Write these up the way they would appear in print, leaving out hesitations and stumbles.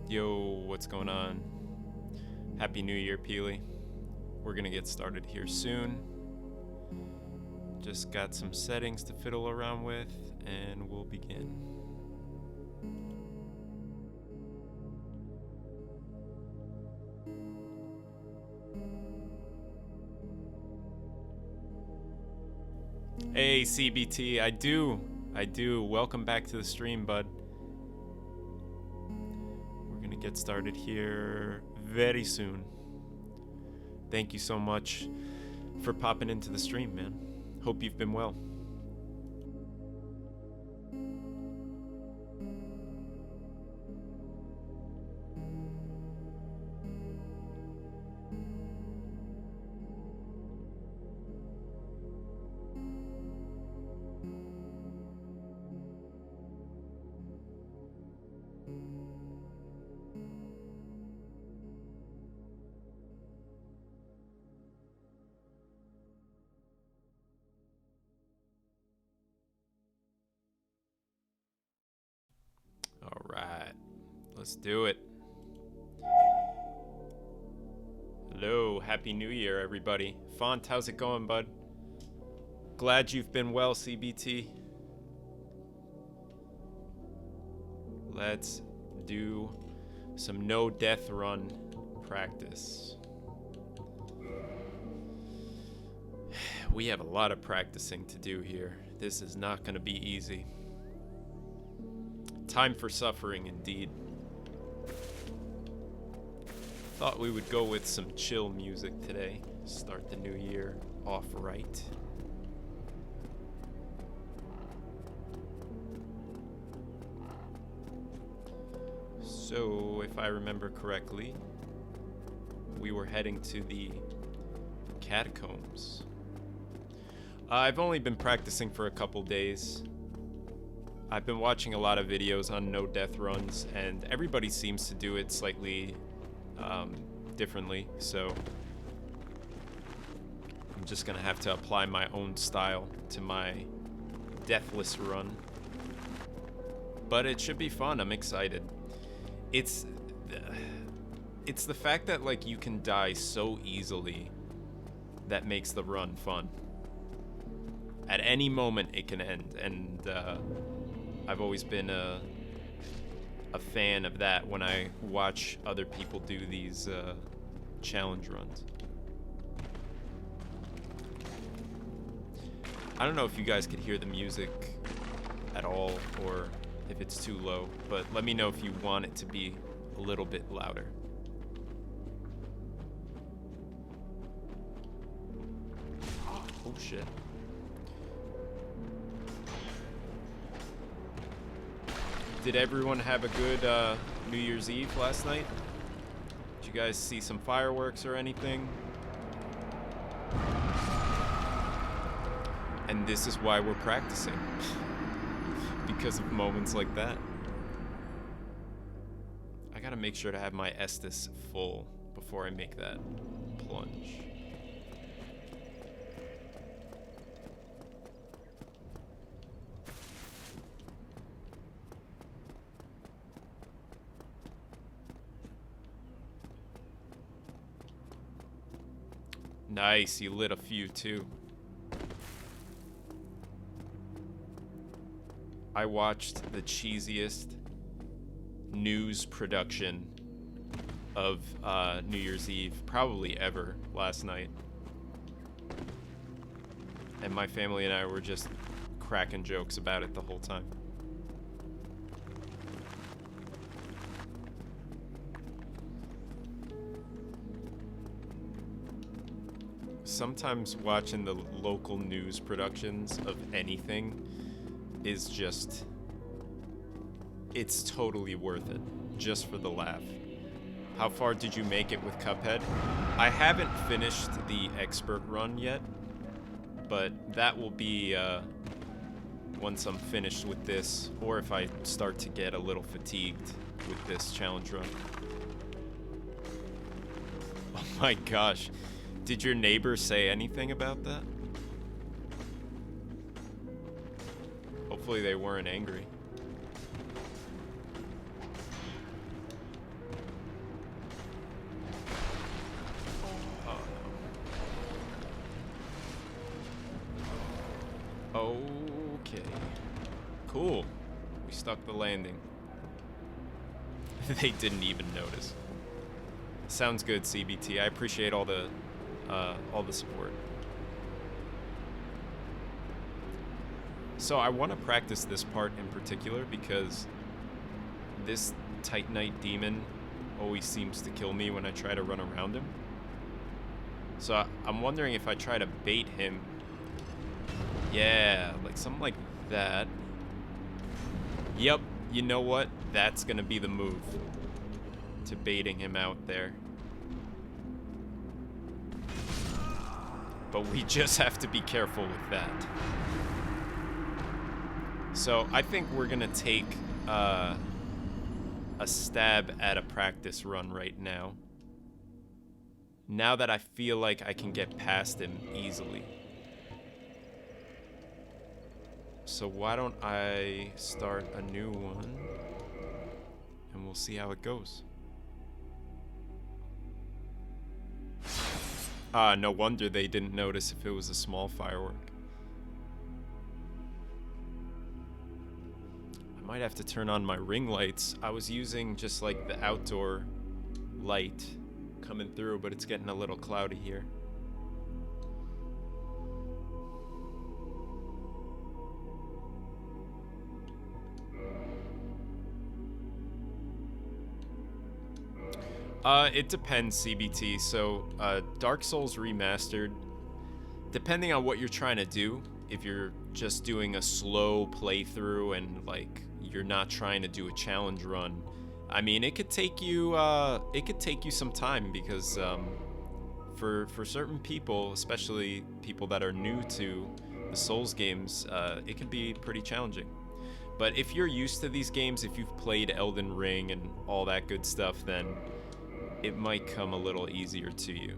Yo, what's going on? Happy New Year, Peely. We're gonna get started here soon. Just got some settings to fiddle around with, and we'll begin. Hey, CBT, I do. Welcome back to the stream, bud. We're gonna get started here very soon. Thank you so much for popping into the stream, man. Hope you've been well. All right, let's do it. Hello, Happy New Year, everybody. Font, how's it going, bud? Glad you've been well, CBT. Let's do some no death run practice. We have a lot of practicing to do here. This is not going to be easy. Time for suffering, indeed. Thought we would go with some chill music today. Start the new year off right. So, if I remember correctly, we were heading to the catacombs. I've only been practicing for a couple days. I've been watching a lot of videos on no death runs, and everybody seems to do it slightly differently, so I'm just gonna have to apply my own style to my deathless run. But it should be fun. I'm excited. It's the fact that like you can die so easily that makes the run fun. At any moment it can end, and I've always been a fan of that when I watch other people do these challenge runs. I don't know if you guys could hear the music at all or if it's too low, but let me know if you want it to be a little bit louder. Oh shit. Did everyone have a good New Year's Eve last night? Did you guys see some fireworks or anything? And this is why we're practicing. Because of moments like that. I gotta make sure to have my Estus full before I make that plunge. Nice, you lit a few too. I watched the cheesiest news production of New Year's Eve probably ever last night. And my family and I were just cracking jokes about it the whole time. Sometimes watching the local news productions of anything is just, it's totally worth it, just for the laugh. How far did you make it with Cuphead? I haven't finished the expert run yet, but that will be once I'm finished with this, or if I start to get a little fatigued with this challenge run. Oh my gosh. Did your neighbor say anything about that? Hopefully they weren't angry. stuck the landing. They didn't even notice. Sounds good, CBT. I appreciate all the support. So I want to practice this part in particular because this Titanite demon always seems to kill me when I try to run around him. So I'm wondering if I try to bait him. Yeah, like something like that. Yep, you know what? That's gonna be the move. To baiting him out there. But we just have to be careful with that. So I think we're gonna take a stab at a practice run right now. Now that I feel like I can get past him easily. So why don't I start a new one and we'll see how it goes. No wonder they didn't notice if it was a small firework. I might have to turn on my ring lights. I was using just like the outdoor light coming through, but it's getting a little cloudy here. It depends, CBT. So, Dark Souls Remastered, depending on what you're trying to do, if you're just doing a slow playthrough and, like, you're not trying to do a challenge run, I mean, it could take you some time because, for certain people, especially people that are new to the Souls games, it can be pretty challenging. But if you're used to these games, if you've played Elden Ring and all that good stuff, then it might come a little easier to you.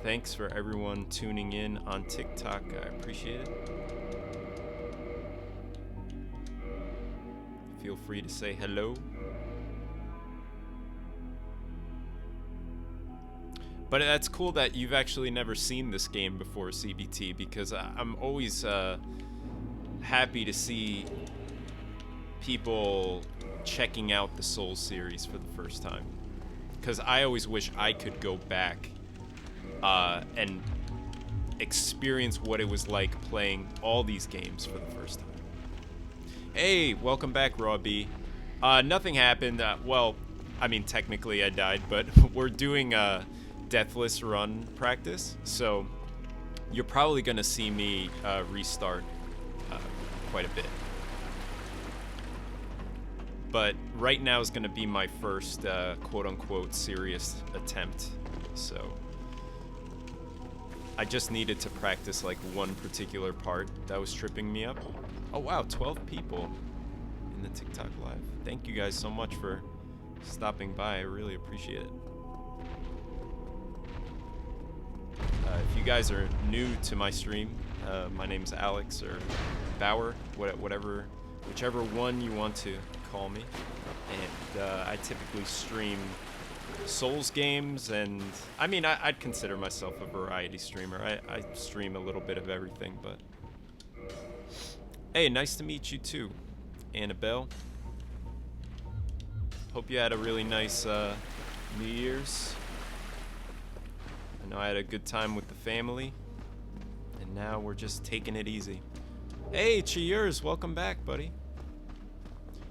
Thanks for everyone tuning in on TikTok. I appreciate it. Feel free to say hello. But that's cool that you've actually never seen this game before, CBT, because I'm always happy to see people checking out the Souls series for the first time, because I always wish I could go back and experience what it was like playing all these games for the first time. Hey, welcome back, Raw B. Nothing happened. Well, I mean, technically I died, but we're doing a Deathless Run practice, so you're probably gonna see me restart quite a bit. But right now is going to be my first quote-unquote serious attempt, so I just needed to practice like one particular part that was tripping me up. Oh wow, 12 people in the TikTok live. Thank you guys so much for stopping by. I really appreciate it. If you guys are new to my stream, my name's Alex or Bauer, whichever one you want to call me, and I typically stream Souls games, and I mean I'd consider myself a variety streamer. I stream a little bit of everything, but hey, nice to meet you too, Annabelle. Hope you had a really nice New Year's. I know I had a good time with the family, and now we're just taking it easy. Hey, cheers, welcome back, buddy.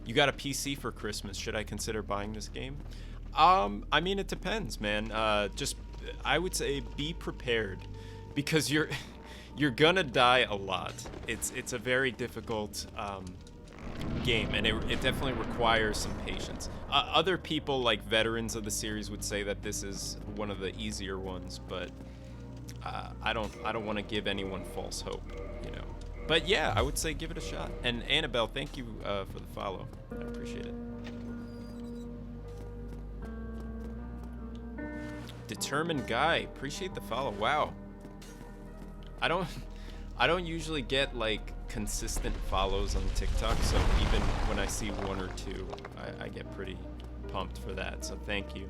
You got a PC for Christmas. Should I consider buying this game? I mean, it depends, man. I would say be prepared, because you're gonna die a lot. It's a very difficult game, and it definitely requires some patience. Other people, like veterans of the series, would say that this is one of the easier ones, but I don't want to give anyone false hope, you know. But yeah, I would say give it a shot. And Annabelle, thank you for the follow. I appreciate it. Determined Guy, appreciate the follow. Wow. I don't usually get like consistent follows on TikTok, so even when I see one or two, I get pretty pumped for that. So thank you.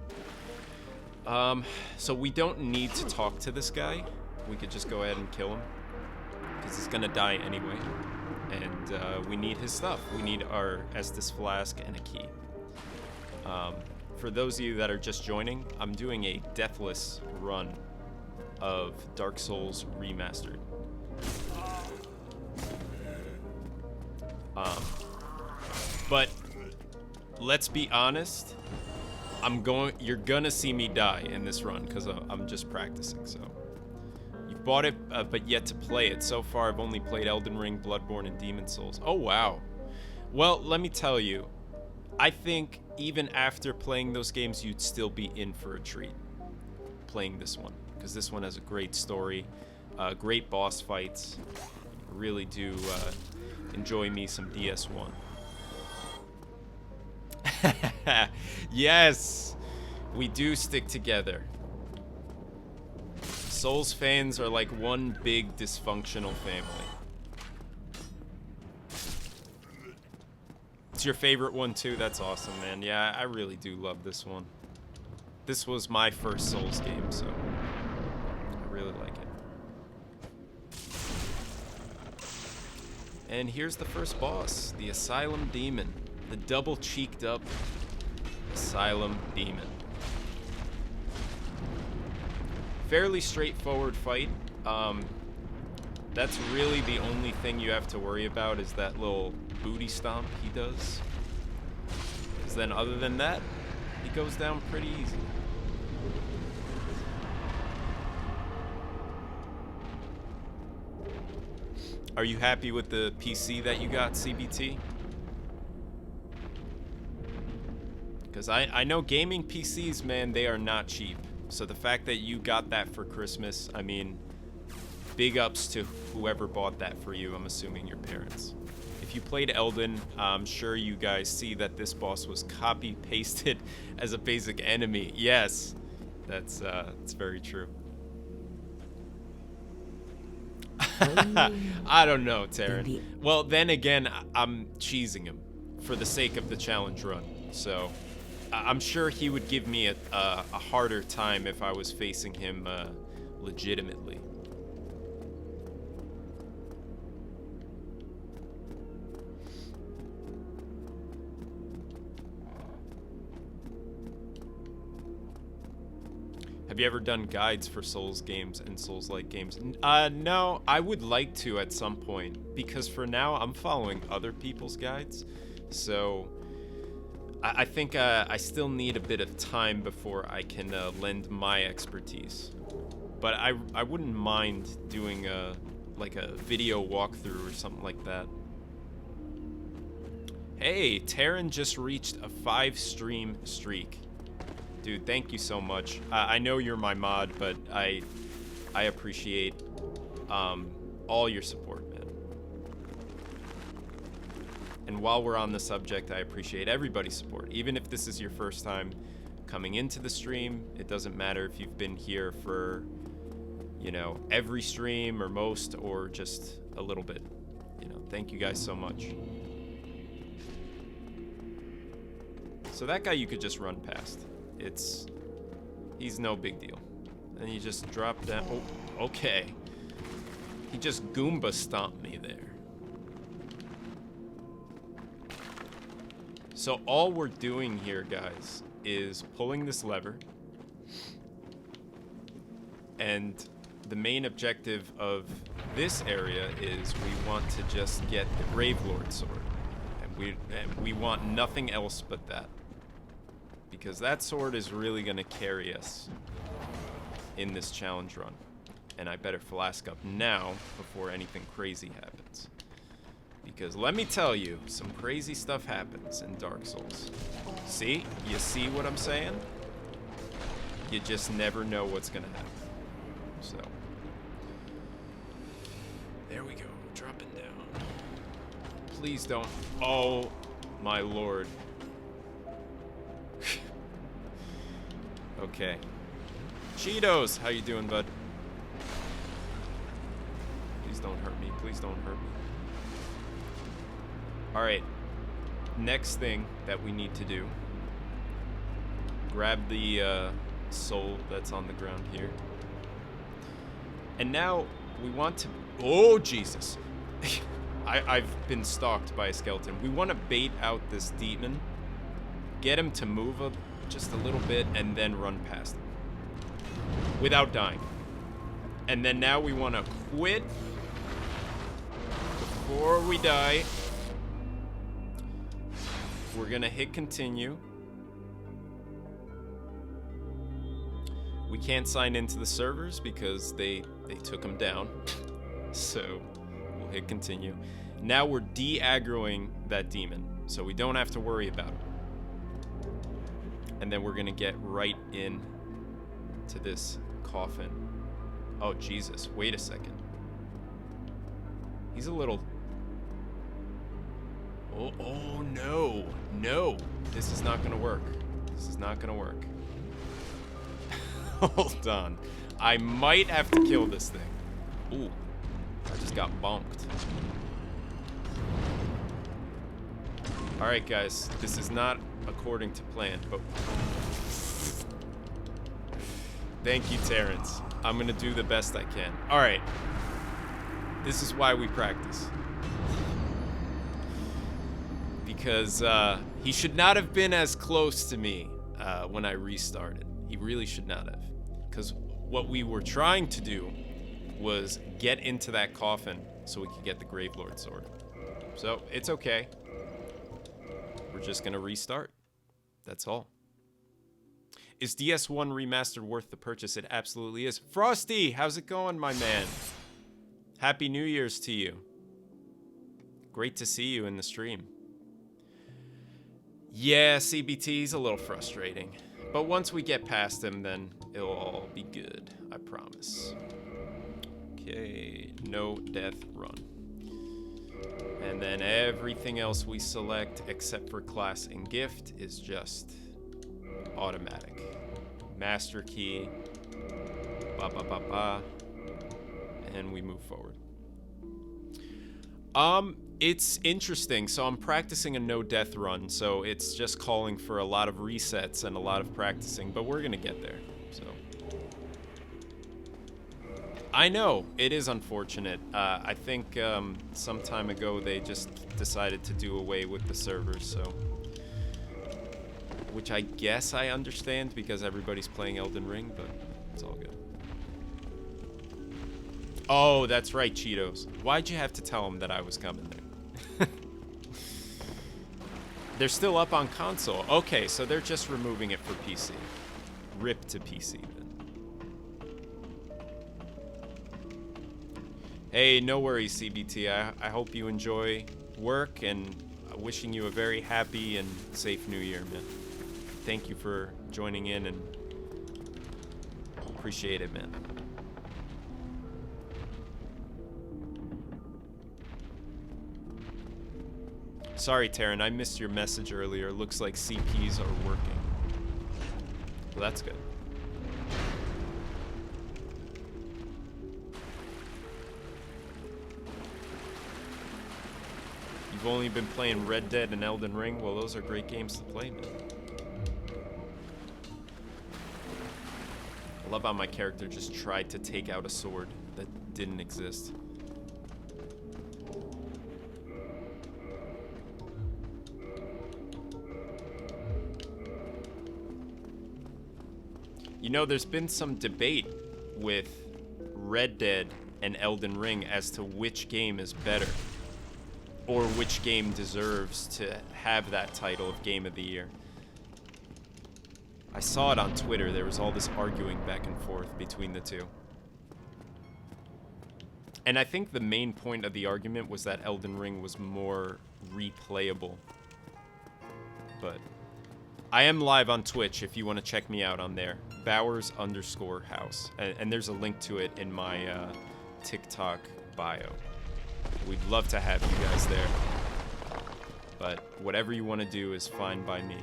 So we don't need to talk to this guy. We could just go ahead and kill him. because he's gonna die anyway. And we need his stuff. We need our Estus Flask and a key. For those of you that are just joining, I'm doing a deathless run of Dark Souls Remastered. But let's be honest, you're gonna see me die in this run because I'm just practicing. So you've bought it, but yet to play it. So far, I've only played Elden Ring, Bloodborne, and Demon Souls. Oh wow. Well, let me tell you, I think even after playing those games, you'd still be in for a treat playing this one, because this one has a great story, great boss fights. I really do enjoy me some DS1. Yes, we do stick together. Souls fans are like one big dysfunctional family. It's your favorite one too? That's awesome, man. Yeah, I really do love this one. This was my first Souls game, so I really like it. And here's the first boss, the Asylum Demon. The double-cheeked up Asylum Demon. Fairly straightforward fight. That's really the only thing you have to worry about is that little booty stomp he does. Because then other than that, he goes down pretty easy. Are you happy with the PC that you got, CBT? Because I know gaming PCs, man, they are not cheap. So the fact that you got that for Christmas, I mean, big ups to whoever bought that for you. I'm assuming your parents. If you played Elden, I'm sure you guys see that this boss was copy-pasted as a basic enemy. Yes, that's very true. I don't know, Taryn. Well, then again, I'm cheesing him for the sake of the challenge run. So I'm sure he would give me a harder time if I was facing him legitimately. Have you ever done guides for Souls games and Souls-like games? No, I would like to at some point, because for now I'm following other people's guides. So I think I still need a bit of time before I can lend my expertise. But I wouldn't mind doing like a video walkthrough or something like that. Hey, Taryn just reached a 5-stream streak. Dude, thank you so much. I know you're my mod, but I appreciate all your support, man. And while we're on the subject, I appreciate everybody's support. Even if this is your first time coming into the stream, it doesn't matter if you've been here for, you know, every stream or most or just a little bit. You know, thank you guys so much. So that guy you could just run past. He's no big deal. And you just drop down. Oh, okay. He just Goomba stomped me there. So all we're doing here, guys, is pulling this lever. And the main objective of this area is we want to just get the Gravelord sword. And we want nothing else but that. Because that sword is really going to carry us in this challenge run. And I better flask up now before anything crazy happens. Because let me tell you, some crazy stuff happens in Dark Souls. See? You see what I'm saying? You just never know what's going to happen. So, there we go. Dropping down. Please don't. Oh, my lord. Okay. Cheetos, how you doing, bud? Please don't hurt me. Please don't hurt me. All right. Next thing that we need to do. Grab the soul that's on the ground here. And now we want to Oh, Jesus. I've been stalked by a skeleton. We want to bait out this demon, get him to move up just a little bit, and then run past him without dying. And then now we want to quit before we die. We're going to hit continue. We can't sign into the servers because they took them down. So we'll hit continue. Now we're de-aggroing that demon, so we don't have to worry about it. And then we're gonna get right in to this coffin. Oh, Jesus, wait a second. He's a little... Oh, no. No, this is not gonna work. This is not gonna work. Hold on. I might have to kill this thing. Ooh, I just got bonked. Alright, guys. This is not according to plan, but... Thank you, Terrence. I'm gonna do the best I can. Alright. This is why we practice. Because he should not have been as close to me when I restarted. He really should not have. Because what we were trying to do was get into that coffin so we could get the Gravelord sword. So, it's okay. We're just gonna restart. That's all. Is DS1 Remastered worth the purchase? It absolutely is. Frosty, how's it going, my man? Happy New Year's to you. Great to see you in the stream. Yeah, CBT's a little frustrating. But once we get past him, then it'll all be good. I promise. Okay, no death run. And then everything else we select, except for class and gift, is just automatic. Master key. Ba ba ba ba. And we move forward. It's interesting. So I'm practicing a no death run, so it's just calling for a lot of resets and a lot of practicing, but we're gonna get there. So I know it is unfortunate. I think some time ago they just decided to do away with the servers, so which I guess I understand because everybody's playing Elden Ring, but it's all good. Oh, that's right, Cheetos. Why'd you have to tell them that I was coming there? They're still up on console. Okay, so they're just removing it for PC. RIP to PC then. Hey, no worries, CBT. I hope you enjoy work, and wishing you a very happy and safe new year, man. Thank you for joining in, and appreciate it, man. Sorry, Taryn, I missed your message earlier. Looks like CPs are working. Well, that's good. You've only been playing Red Dead and Elden Ring? Well, those are great games to play, man. I love how my character just tried to take out a sword that didn't exist. You know, there's been some debate with Red Dead and Elden Ring as to which game is better, or which game deserves to have that title of Game of the Year. I saw it on Twitter. There was all this arguing back and forth between the two. And I think the main point of the argument was that Elden Ring was more replayable. But I am live on Twitch if you want to check me out on there. Bowers_house. And there's a link to it in my TikTok bio. We'd love to have you guys there. But whatever you want to do is fine by me.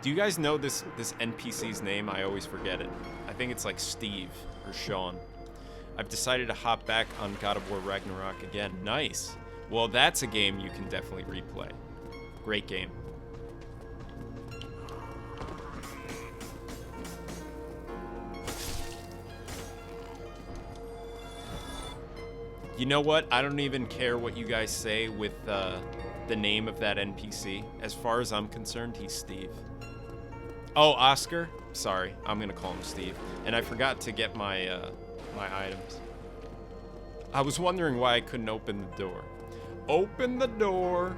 Do you guys know this NPC's name? I always forget it. I think it's like Steve or Sean. I've decided to hop back on God of War Ragnarok again. Nice. Well, that's a game you can definitely replay. Great game. You know what? I don't even care what you guys say with the name of that NPC. As far as I'm concerned, he's Steve. Oh, Oscar? Sorry, I'm gonna call him Steve. And I forgot to get my my items. I was wondering why I couldn't open the door. Open the door,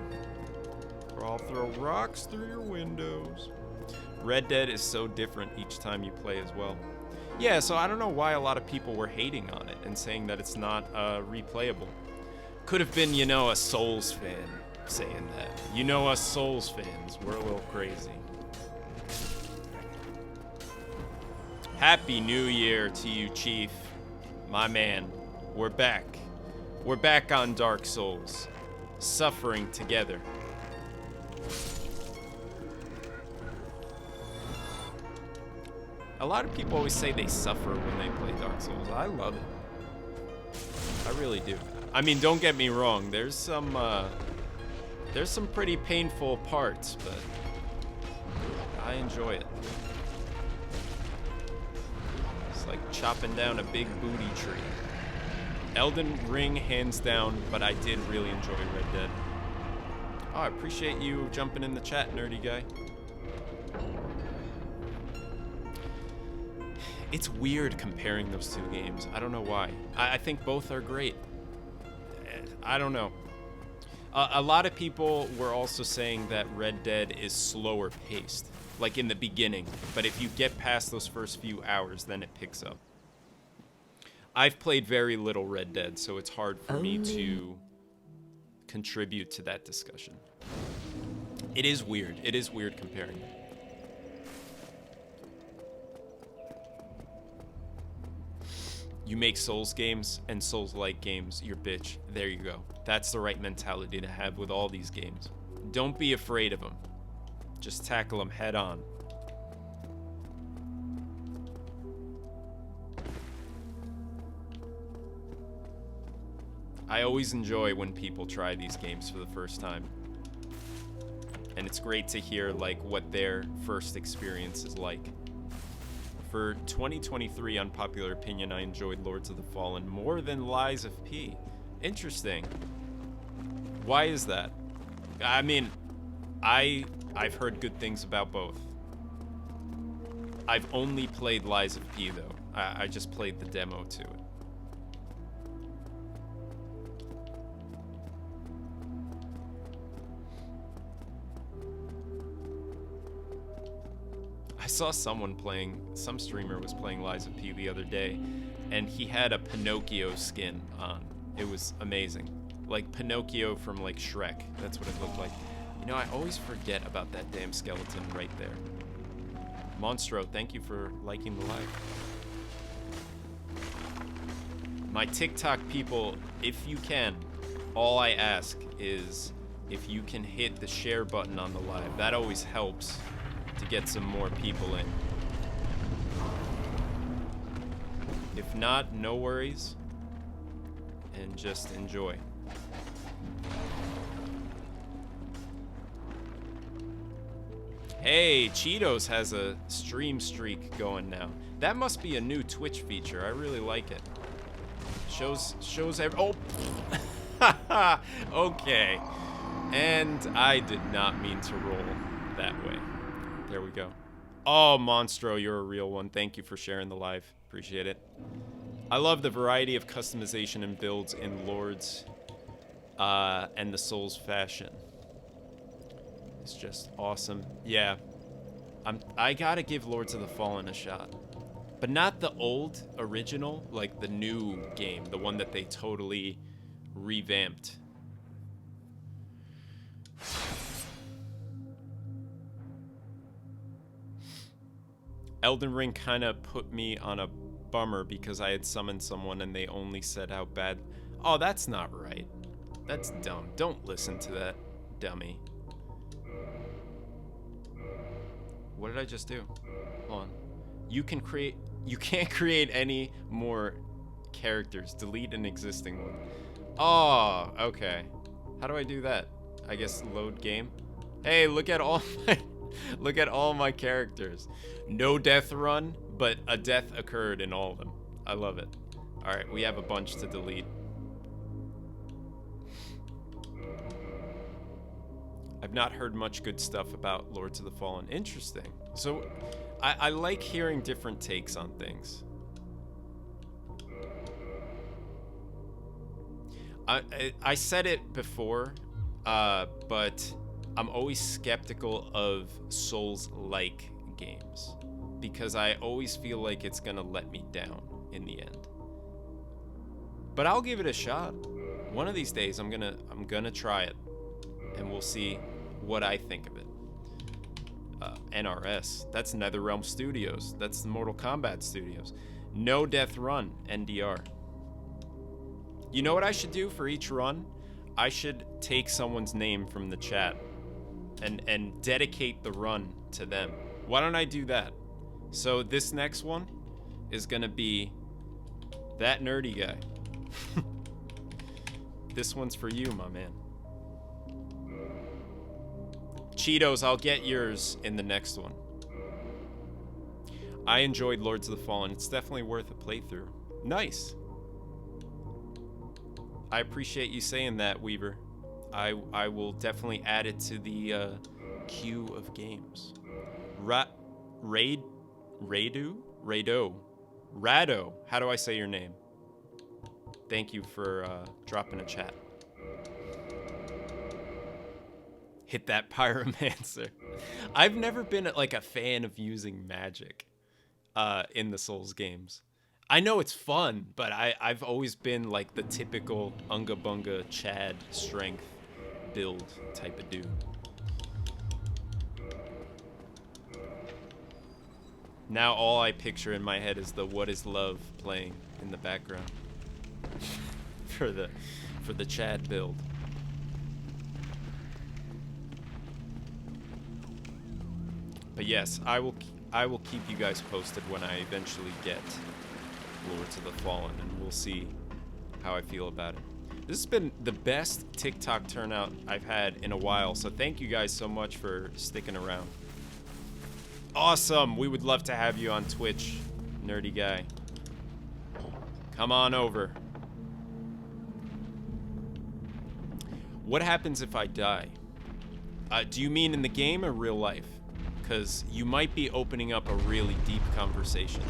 or I'll throw rocks through your windows. Red Dead is so different each time you play as well. Yeah, so I don't know why a lot of people were hating on it and saying that it's not replayable. Could have been, you know, a Souls fan saying that. You know, us Souls fans, we're a little crazy. Happy New Year to you, Chief. My man, we're back. We're back on Dark Souls, suffering together. A lot of people always say they suffer when they play Dark Souls. I love it. I really do. I mean, don't get me wrong. There's some pretty painful parts, but I enjoy it. It's like chopping down a big booty tree. Elden Ring, hands down, but I did really enjoy Red Dead. Oh, I appreciate you jumping in the chat, nerdy guy. It's weird comparing those two games. I don't know why. I think both are great. I don't know. A lot of people were also saying that Red Dead is slower paced, like in the beginning. But if you get past those first few hours, then it picks up. I've played very little Red Dead, so it's hard for me to contribute to that discussion. It is weird. It is weird comparing. You make Souls games and Souls-like games your bitch. There you go. That's the right mentality to have with all these games. Don't be afraid of them. Just tackle them head on. I always enjoy when people try these games for the first time. And it's great to hear like what their first experience is like. For 2023 unpopular opinion, I enjoyed Lords of the Fallen more than Lies of P. Interesting. Why is that? I mean, I've heard good things about both. I've only played Lies of P though. I just played the demo to it. I saw someone playing, some streamer was playing Lies of P the other day, and he had a Pinocchio skin on. It was amazing. Like Pinocchio from like Shrek. That's what it looked like. You know, I always forget about that damn skeleton right there. Monstro, thank you for liking the live. My TikTok people, if you can, all I ask is if you can hit the share button on the live. That always helps to get some more people in. If not, no worries, and just enjoy. Hey, Cheetos has a stream streak going now. That must be a new Twitch feature. I really like it. Shows every— oh! Okay. And I did not mean to roll that way. There we go. Oh, Monstro, you're a real one. Thank you for sharing the live. Appreciate it. I love the variety of customization and builds in Lords and the Souls fashion. It's just awesome. Yeah. I gotta give Lords of the Fallen a shot. But not the old original, like the new game, the one that they totally revamped. Elden Ring kind of put me on a bummer because I had summoned someone and they only said how bad. Oh, that's not right. That's dumb. Don't listen to that, dummy. What did I just do? Hold on. You can't create any more characters. Delete an existing one. Oh, okay. How do I do that? I guess load game. Hey, look at all my characters. No death run, but a death occurred in all of them. I love it. All right, we have a bunch to delete. I've not heard much good stuff about Lords of the Fallen. Interesting. So I like hearing different takes on things. I said it before, but I'm always skeptical of Souls-like games because I always feel like it's gonna let me down in the end. But I'll give it a shot. One of these days, I'm gonna try it, and we'll see what I think of it. NRS, that's NetherRealm Studios. That's the Mortal Kombat Studios. No Death Run, NDR. You know what I should do for each run? I should take someone's name from the chat and dedicate the run to them. Why don't I do that? So this next one is gonna be that nerdy guy. This one's for you, my man. Cheetos, I'll get yours in the next one. I enjoyed Lords of the Fallen. It's definitely worth a playthrough. Nice. I appreciate you saying that, Weaver. I will definitely add it to the queue of games. Rado? How do I say your name? Thank you for dropping a chat. Hit that pyromancer. I've never been like a fan of using magic in the Souls games. I know it's fun, but I've always been like the typical Unga Bunga Chad strength build type of dude. Now all I picture in my head is the What Is Love playing in the background for the Chad build. But yes, I will keep you guys posted when I eventually get Lords of the Fallen, and we'll see how I feel about it. This has been the best TikTok turnout I've had in a while, so thank you guys so much for sticking around. Awesome! We would love to have you on Twitch, nerdy guy. Come on over. What happens if I die? Do you mean in the game or real life? Because you might be opening up a really deep conversation.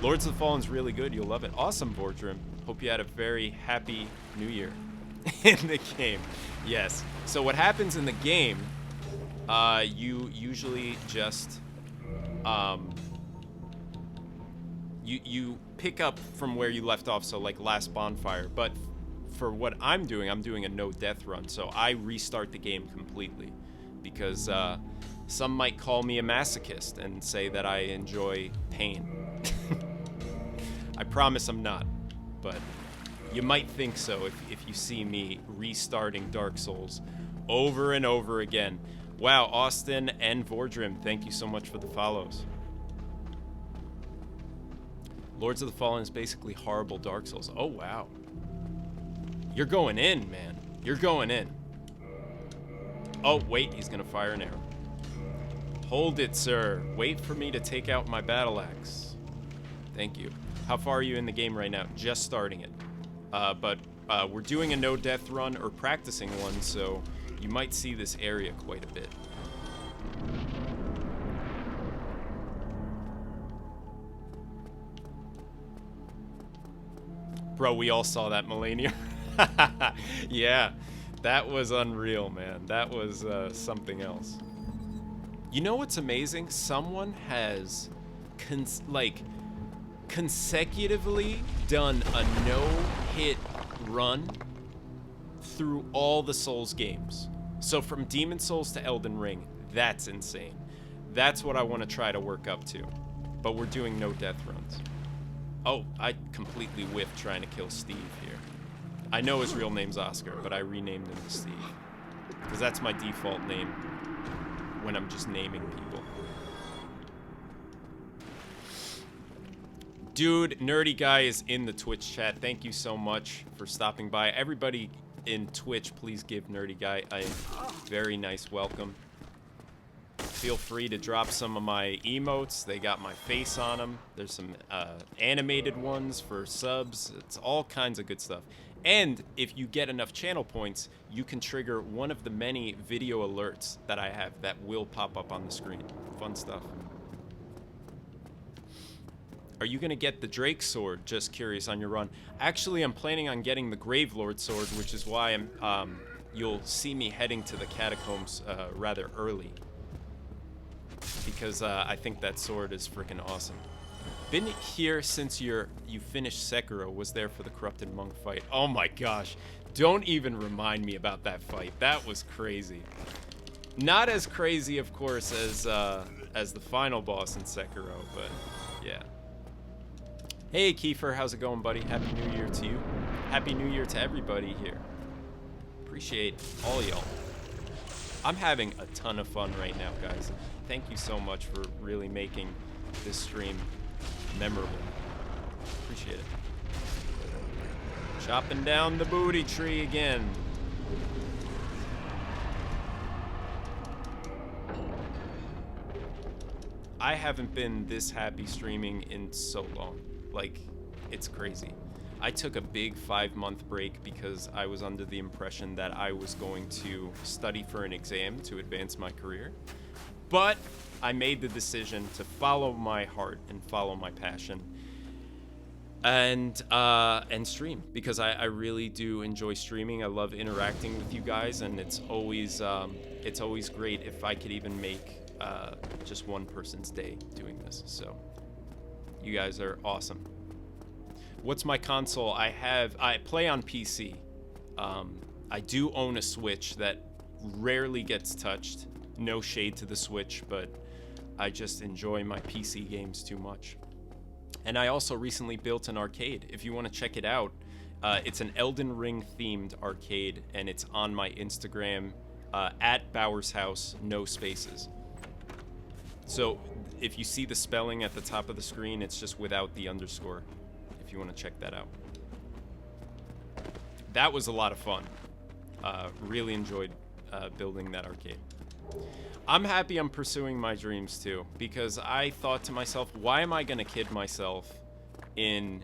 Lords of the Fallen's really good. You'll love it. Awesome, Boardroom. Hope you had a very happy New Year in the game. Yes. So what happens in the game, you usually just you pick up from where you left off. So like last bonfire. But for what I'm doing a no death run. So I restart the game completely because some might call me a masochist and say that I enjoy pain. I promise I'm not, but you might think so if you see me restarting Dark Souls over and over again. Wow, Austin and Vordrim, thank you so much for the follows. Lords of the Fallen is basically horrible Dark Souls. Oh, wow. You're going in, man. You're going in. Oh, wait, he's gonna fire an arrow. Hold it, sir. Wait for me to take out my battle axe. Thank you. How far are you in the game right now? Just starting it. But we're doing a no-death run or practicing one, so you might see this area quite a bit. Bro, we all saw that Millennium. Yeah, that was unreal, man. That was something else. You know what's amazing? Someone has consecutively done a no-hit run through all the Souls games. So from Demon Souls to Elden Ring, that's insane. That's what I want to try to work up to. But we're doing no death runs. Oh, I completely whiffed trying to kill Steve here. I know his real name's Oscar, but I renamed him to Steve. Because that's my default name when I'm just naming people. Dude, Nerdy Guy is in the Twitch chat. Thank you so much for stopping by. Everybody in Twitch, please give Nerdy Guy a very nice welcome. Feel free to drop some of my emotes. They got my face on them. There's some animated ones for subs. It's all kinds of good stuff. And if you get enough channel points, you can trigger one of the many video alerts that I have that will pop up on the screen. Fun stuff. Are you going to get the Drake sword? Just curious on your run. Actually, I'm planning on getting the Gravelord sword, which is why you'll see me heading to the catacombs rather early. Because I think that sword is freaking awesome. Been here since you finished Sekiro. Was there for the corrupted monk fight. Oh my gosh. Don't even remind me about that fight. That was crazy. Not as crazy, of course, as the final boss in Sekiro, but yeah. Hey Kiefer, how's it going, buddy? Happy New Year to you. Happy New Year to everybody here. Appreciate all y'all. I'm having a ton of fun right now, guys. Thank you so much for really making this stream memorable. Appreciate it. Chopping down the booty tree again. I haven't been this happy streaming in so long. Like, it's crazy. I took a big 5-month break because I was under the impression that I was going to study for an exam to advance my career. But I made the decision to follow my heart and follow my passion and stream, because I really do enjoy streaming. I love interacting with you guys, and it's always great if I could even make just one person's day doing this. So you guys are awesome. What's my console? I play on PC. I do own a Switch that rarely gets touched. No shade to the Switch, but I just enjoy my PC games too much. And I also recently built an arcade. If you want to check it out, it's an Elden Ring themed arcade, and it's on my Instagram at Bowers House, no spaces. So if you see the spelling at the top of the screen, it's just without the underscore, if you want to check that out. That was a lot of fun. Really enjoyed building that arcade. I'm happy I'm pursuing my dreams too, because I thought to myself, why am I going to kid myself in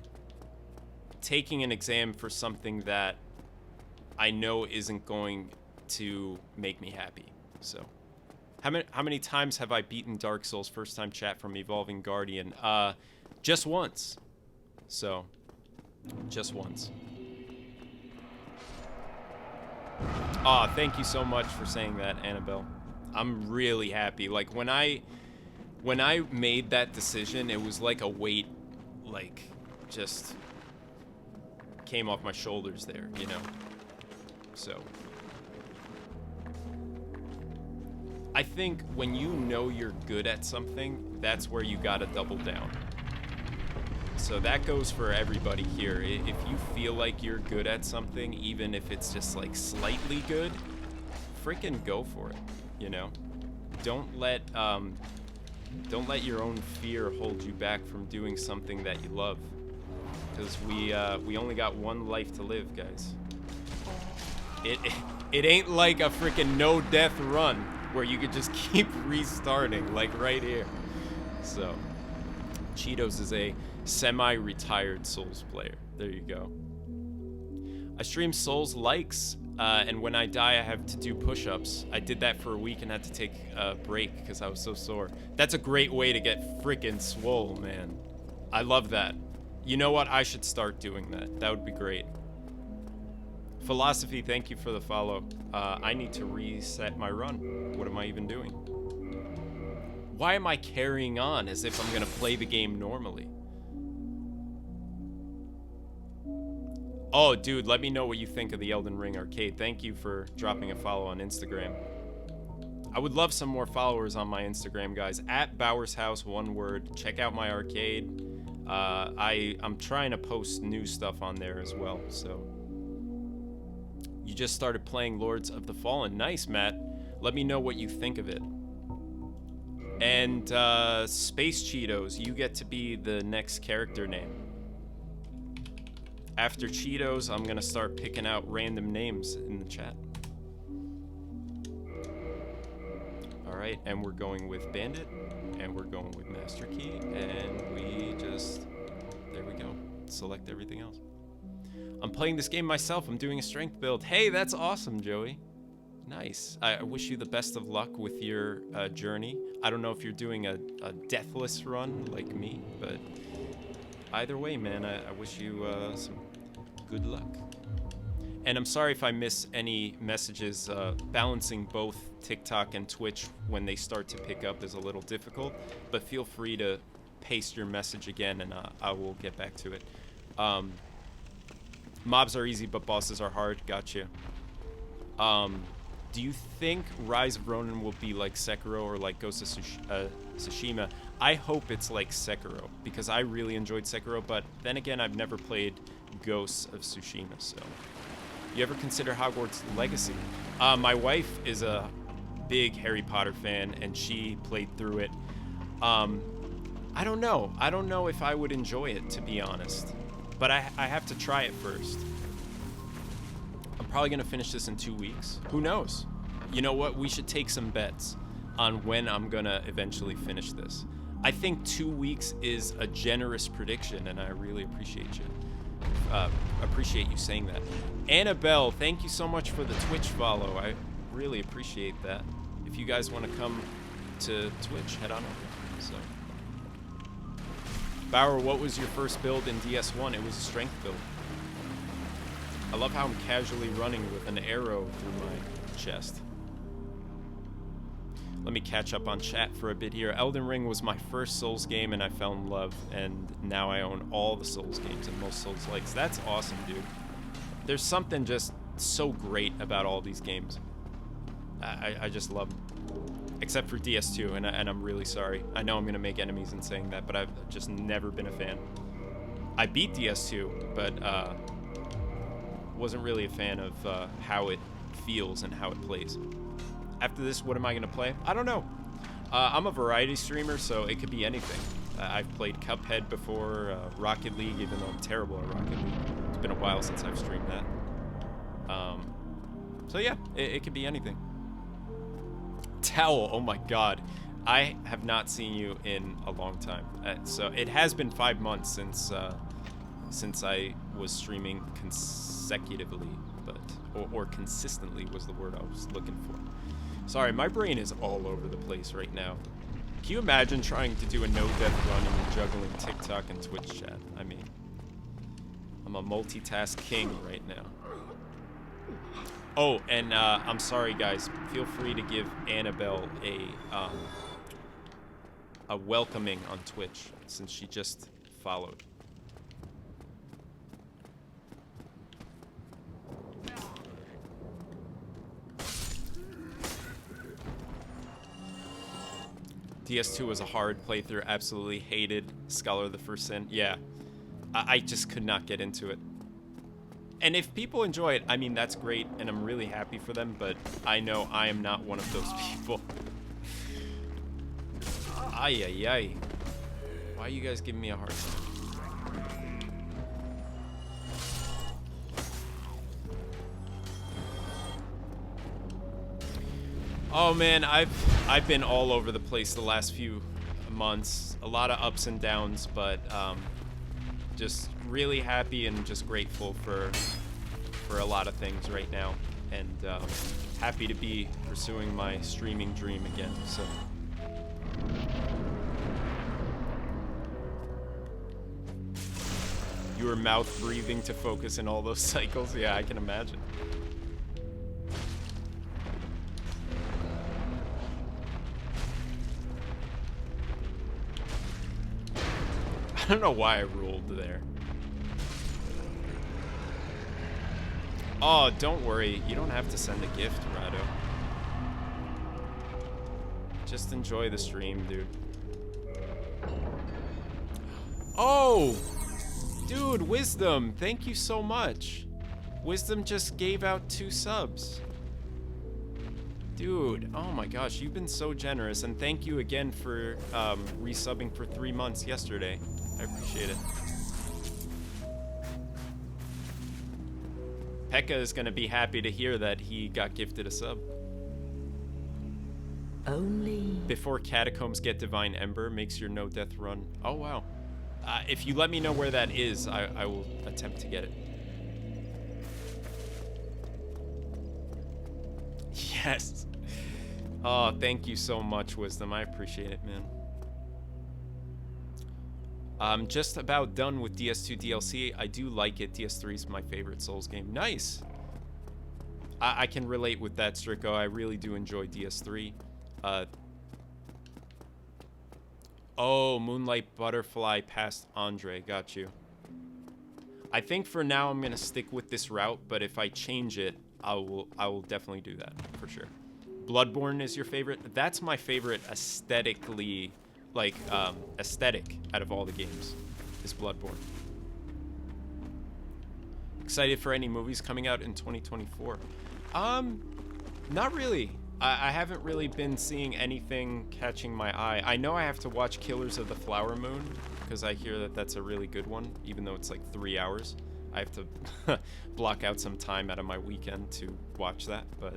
taking an exam for something that I know isn't going to make me happy? So how many times have I beaten Dark Souls? First time chat from Evolving Guardian. Just once. So just once. Aw, thank you so much for saying that, Annabelle. I'm really happy. Like, when I made that decision, it was like a weight, like, just came off my shoulders there, you know? So I think when you know you're good at something, that's where you gotta double down. So that goes for everybody here. If you feel like you're good at something, even if it's just like slightly good, freaking go for it, you know? Don't let your own fear hold you back from doing something that you love. Because we only got one life to live, guys. It ain't like a freaking no death run where you could just keep restarting, like right here. So Cheetos is a semi-retired Souls player. There you go. I stream Souls likes, and when I die, I have to do push-ups. I did that for a week and had to take a break because I was so sore. That's a great way to get freaking swole, man. I love that. You know what? I should start doing that. That would be great. Philosophy, thank you for the follow. I need to reset my run. What am I even doing? Why am I carrying on as if I'm gonna play the game normally? Oh, dude, let me know what you think of the Elden Ring arcade. Thank you for dropping a follow on Instagram. I would love some more followers on my Instagram, guys. At Bowers House, one word. Check out my arcade. I'm trying to post new stuff on there as well, so. You just started playing Lords of the Fallen. Nice, Matt. Let me know what you think of it. And Space Cheetos, you get to be the next character name. After Cheetos, I'm gonna start picking out random names in the chat. Alright, and we're going with Bandit, and we're going with Master Key, and we just, there we go. Select everything else. I'm playing this game myself. I'm doing a strength build. Hey, that's awesome, Joey. Nice. I wish you the best of luck with your journey. I don't know if you're doing a deathless run like me, but either way, man, I wish you some good luck. And I'm sorry if I miss any messages. Balancing both TikTok and Twitch when they start to pick up is a little difficult, but feel free to paste your message again and I will get back to it. Mobs are easy, but bosses are hard. Gotcha. Do you think Rise of Ronin will be like Sekiro or like Ghost of Tsushima? I hope it's like Sekiro, because I really enjoyed Sekiro, but then again, I've never played Ghost of Tsushima, so. You ever consider Hogwarts Legacy? My wife is a big Harry Potter fan, and she played through it. I don't know. I don't know if I would enjoy it, to be honest. But I have to try it first. I'm probably going to finish this in 2 weeks. Who knows? You know what? We should take some bets on when I'm going to eventually finish this. I think 2 weeks is a generous prediction, and I really appreciate you. Appreciate you saying that. Annabelle, thank you so much for the Twitch follow. I really appreciate that. If you guys want to come to Twitch, head on over. So, Bauer, what was your first build in DS1? It was a strength build. I love how I'm casually running with an arrow through my chest. Let me catch up on chat for a bit here. Elden Ring was my first Souls game, and I fell in love, and now I own all the Souls games and most Souls-likes. That's awesome, dude. There's something just so great about all these games. I just love them. Except for DS2, and I'm really sorry. I know I'm going to make enemies in saying that, but I've just never been a fan. I beat DS2, but wasn't really a fan of how it feels and how it plays. After this, what am I going to play? I don't know. I'm a variety streamer, so it could be anything. I've played Cuphead before, Rocket League, even though I'm terrible at Rocket League. It's been a while since I've streamed that. So yeah, it could be anything. Towel, oh my god. I have not seen you in a long time. So it has been 5 months since I was streaming consecutively, but or consistently was the word I was looking for. Sorry, my brain is all over the place right now. Can you imagine trying to do a no-death run and juggling TikTok and Twitch chat? I mean, I'm a multitask king right now. Oh, and I'm sorry, guys. Feel free to give Annabelle a welcoming on Twitch, since she just followed. DS2 was a hard playthrough. Absolutely hated Scholar of the First Sin. Yeah, I just could not get into it. And if people enjoy it, I mean, that's great, and I'm really happy for them, but I know I am not one of those people. Ay, ay, ay. Why are you guys giving me a hard time? Oh man, I've been all over the place the last few months. A lot of ups and downs, but just really happy and just grateful for a lot of things right now, and happy to be pursuing my streaming dream again. So you were mouth breathing to focus in all those cycles. Yeah, I can imagine. I don't know why I ruled there. Oh, don't worry. You don't have to send a gift, Rado. Just enjoy the stream, dude. Oh! Dude, Wisdom, thank you so much. Wisdom just gave out 2 subs. Dude, oh my gosh, you've been so generous. And thank you again for resubbing for 3 months yesterday. I appreciate it. Pekka is going to be happy to hear that he got gifted a sub. Only Before Catacombs get Divine Ember makes your no-death run. Oh, wow. If you let me know where that is, I will attempt to get it. Yes. Oh, thank you so much, Wisdom. I appreciate it, man. I'm just about done with DS2 DLC. I do like it. DS3 is my favorite Souls game. Nice. I can relate with that, Strico. I really do enjoy DS3. Oh, Moonlight Butterfly past Andre. Got you. I think for now I'm gonna stick with this route, but if I change it, I will definitely do that for sure. Bloodborne is your favorite? That's my favorite aesthetically, like aesthetic out of all the games, is Bloodborne. Excited for any movies coming out in 2024? Not really. I haven't really been seeing anything catching my eye. I know I have to watch Killers of the Flower Moon, because I hear that that's a really good one, even though it's like 3 hours. I have to block out some time out of my weekend to watch that. But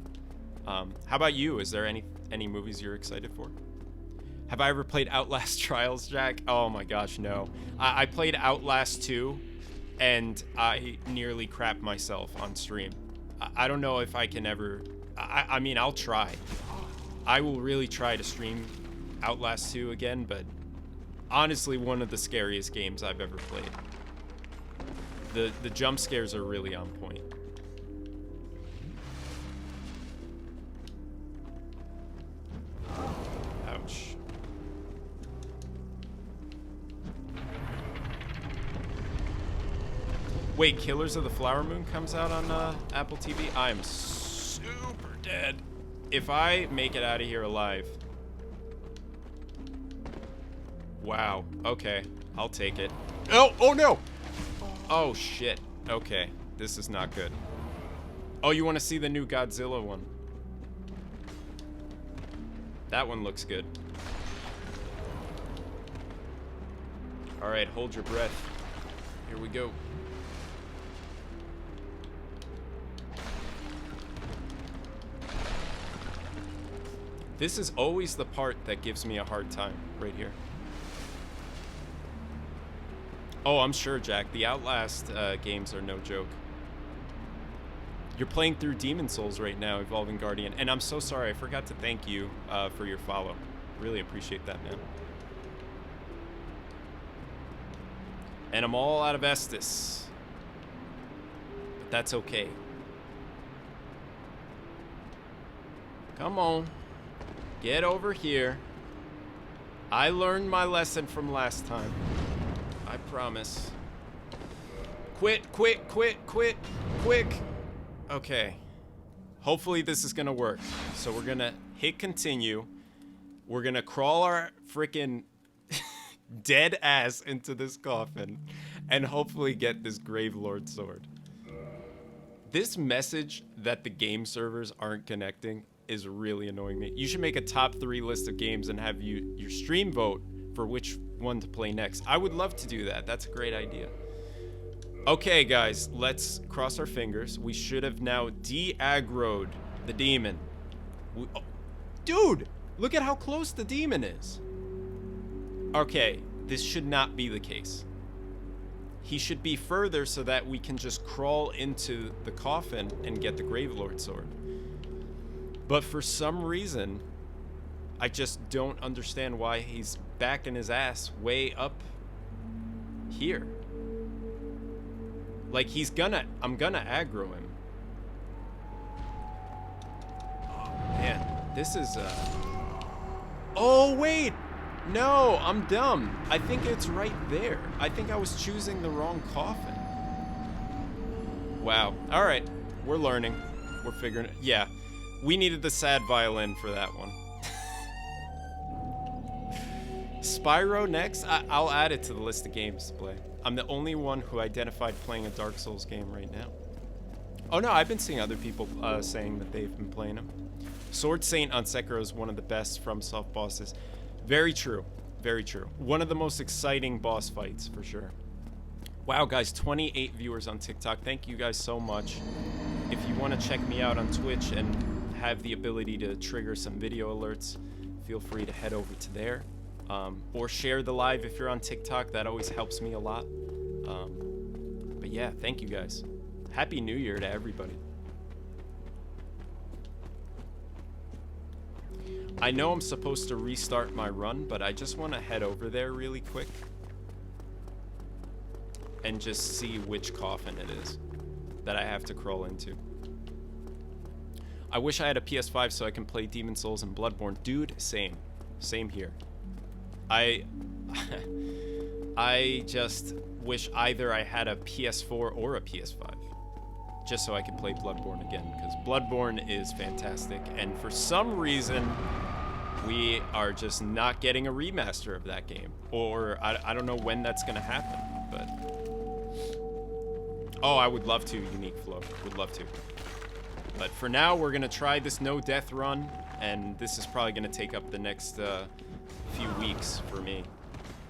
how about you? Is there any movies you're excited for? Have I ever played Outlast Trials, Jack? Oh my gosh, no. I played Outlast 2, and I nearly crapped myself on stream. I don't know if I can ever... I mean, I'll try. I will really try to stream Outlast 2 again, but honestly, one of the scariest games I've ever played. The jump scares are really on point. Ouch. Wait, Killers of the Flower Moon comes out on Apple TV? I'm super dead. If I make it out of here alive... Wow. Okay. I'll take it. Oh no! Oh, shit. Okay. This is not good. Oh, you want to see the new Godzilla one? That one looks good. Alright, hold your breath. Here we go. This is always the part that gives me a hard time, right here. Oh, I'm sure, Jack. The Outlast games are no joke. You're playing through Demon Souls right now, Evolving Guardian. And I'm so sorry, I forgot to thank you for your follow. Really appreciate that, man. And I'm all out of Estus. But that's okay. Come on. Get over here. I learned my lesson from last time. I promise. Quit. Quick. Okay. Hopefully this is gonna work. So we're gonna hit continue. We're gonna crawl our freaking dead ass into this coffin and hopefully get this Gravelord sword. This message that the game servers aren't connecting is really annoying me. You should make a top 3 list of games and have your stream vote for which one to play next. I would love to do that. That's a great idea. Okay, guys, let's cross our fingers. We should have now de-aggroed the demon. Oh, dude, look at how close the demon is. Okay, this should not be the case. He should be further so that we can just crawl into the coffin and get the Gravelord sword. But for some reason, I just don't understand why he's backing his ass way up here. Like, I'm gonna aggro him. Oh, man, this is, Oh, wait! No, I'm dumb. I think it's right there. I think I was choosing the wrong coffin. Wow. All right, we're learning. We're figuring it. Yeah, we needed the sad violin for that one. Spyro next? I'll add it to the list of games to play. I'm the only one who identified playing a Dark Souls game right now. Oh no, I've been seeing other people saying that they've been playing them. Sword Saint on Sekiro is one of the best FromSoft bosses. Very true. Very true. One of the most exciting boss fights, for sure. Wow, guys, 28 viewers on TikTok. Thank you guys so much. If you want to check me out on Twitch and have the ability to trigger some video alerts, feel free to head over to there. Or share the live if you're on TikTok. That always helps me a lot. But yeah, thank you guys. Happy New Year to everybody. I know I'm supposed to restart my run, but I just want to head over there really quick and just see which coffin it is that I have to crawl into. I wish I had a PS5 so I can play Demon Souls and Bloodborne. Dude, same. Same here. I just wish either I had a PS4 or a PS5 just so I could play Bloodborne again, because Bloodborne is fantastic, and for some reason we are just not getting a remaster of that game, or I don't know when that's gonna happen, but oh, I would love to. Unique Flow would love to, but for now we're gonna try this no death run, and this is probably gonna take up the next few weeks for me,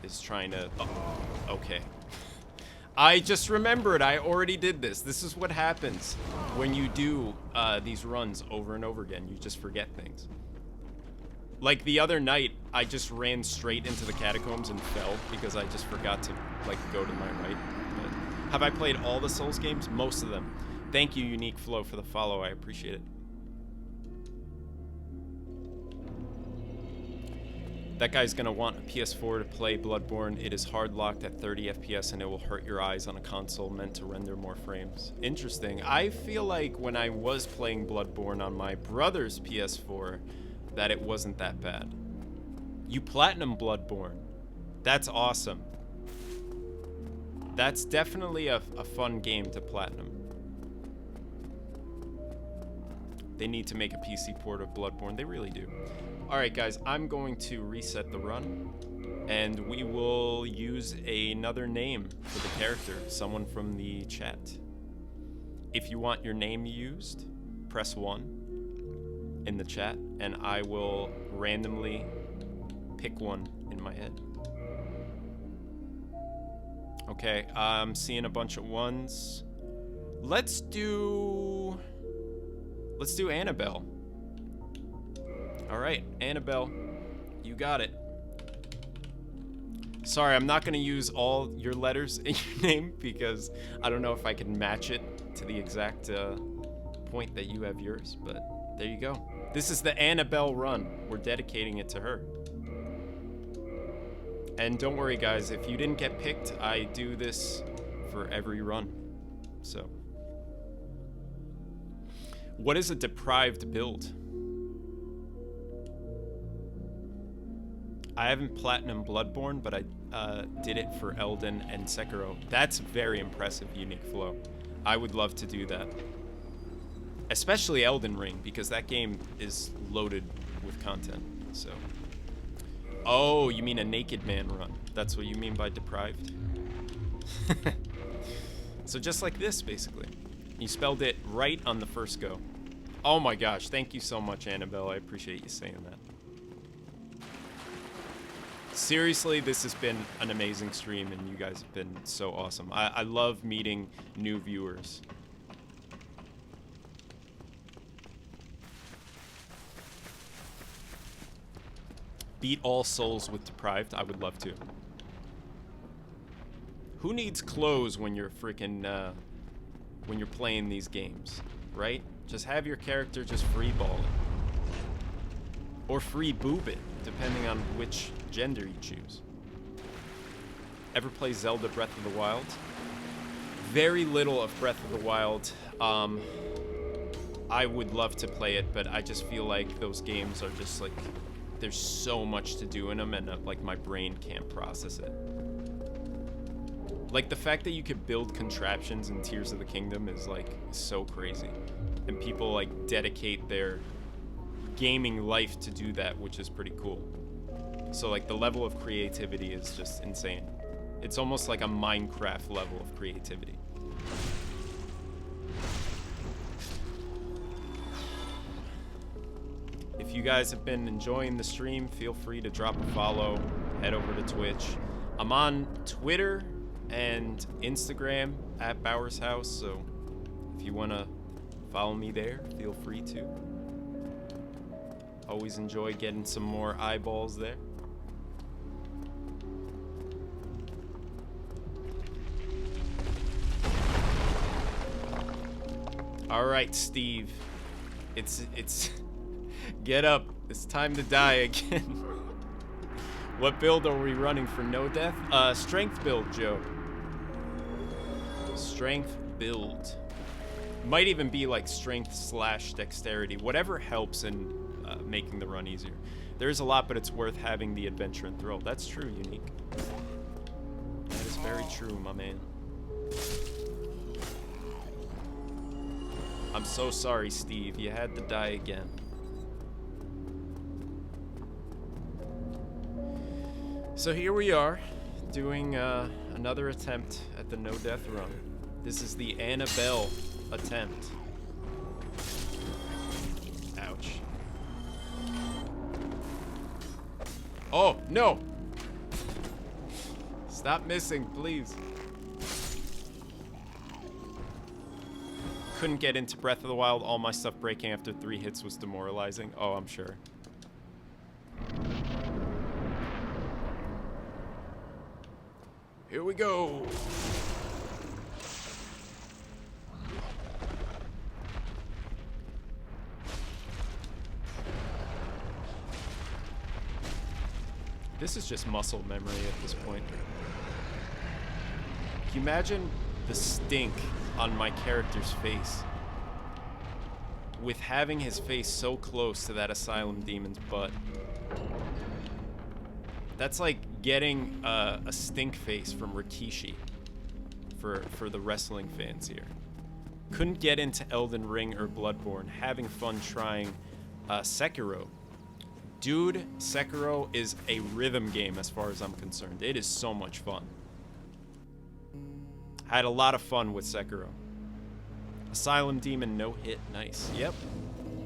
is trying to okay. I just remembered I already did this. This is what happens when you do these runs over and over again. You just forget things. Like the other night, I just ran straight into the catacombs and fell because I just forgot to like go to my right. But have I played all the Souls games? Most of them. Thank you, Unique Flow, for the follow. I appreciate it. That guy's gonna want a PS4 to play Bloodborne. It is hard locked at 30 FPS and it will hurt your eyes on a console meant to render more frames. Interesting. I feel like when I was playing Bloodborne on my brother's PS4, that it wasn't that bad. You platinum Bloodborne. That's awesome. That's definitely a fun game to platinum. They need to make a PC port of Bloodborne. They really do. Alright guys, I'm going to reset the run, and we will use another name for the character, someone from the chat. If you want your name used, press 1 in the chat, and I will randomly pick one in my head. Okay, I'm seeing a bunch of ones. Let's do Annabelle. All right, Annabelle, you got it. Sorry, I'm not gonna use all your letters in your name because I don't know if I can match it to the exact point that you have yours, but there you go. This is the Annabelle run. We're dedicating it to her. And don't worry guys, if you didn't get picked, I do this for every run, so. What is a deprived build? I haven't platinum Bloodborne, but I did it for Elden and Sekiro. That's very impressive, Unique Flow. I would love to do that. Especially Elden Ring, because that game is loaded with content, so. Oh, you mean a naked man run. That's what you mean by deprived? So just like this, basically. You spelled it right on the first go. Oh my gosh, thank you so much, Annabelle. I appreciate you saying that. Seriously, this has been an amazing stream, and you guys have been so awesome. I love meeting new viewers. Beat all souls with deprived. I would love to. Who needs clothes when you're freaking when you're playing these games, right? Just have your character just free ball it. Or free boob it, depending on which gender you choose. Ever play Zelda Breath of the Wild? Very little of Breath of the Wild. I would love to play it, but I just feel like those games are just like, there's so much to do in them, and like my brain can't process it. Like the fact that you could build contraptions in Tears of the Kingdom is like so crazy. And people like dedicate their gaming life to do that, which is pretty cool. So like the level of creativity is just insane. It's almost like a Minecraft level of creativity. If you guys have been enjoying the stream, feel free to drop a follow, head over to Twitch. I'm on Twitter and Instagram at Bowers House, so if you want to follow me there, feel free to. Always enjoy getting some more eyeballs there. All right, Steve. It's get up. It's time to die again. What build are we running for no death? Strength build, Joe. Strength build. Might even be like strength / dexterity. Whatever helps in making the run easier. There's a lot, but it's worth having the adventure and thrill. That's true, Unique. That is very true, my man. I'm so sorry, Steve. You had to die again. So here we are, doing another attempt at the no-death run. This is the Annabelle attempt. Ouch. Oh, no! Stop missing, please. Couldn't get into Breath of the Wild. All my stuff breaking after 3 hits was demoralizing. Oh, I'm sure. Here we go. This is just muscle memory at this point. Can you imagine the stink on my character's face with having his face so close to that asylum demon's butt? That's like getting a stink face from Rikishi for the wrestling fans here. Couldn't get into Elden Ring or Bloodborne. Having fun trying Sekiro. Dude, Sekiro is a rhythm game as far as I'm concerned. It is so much fun. I had a lot of fun with Sekiro. Asylum Demon no hit, nice. Yep,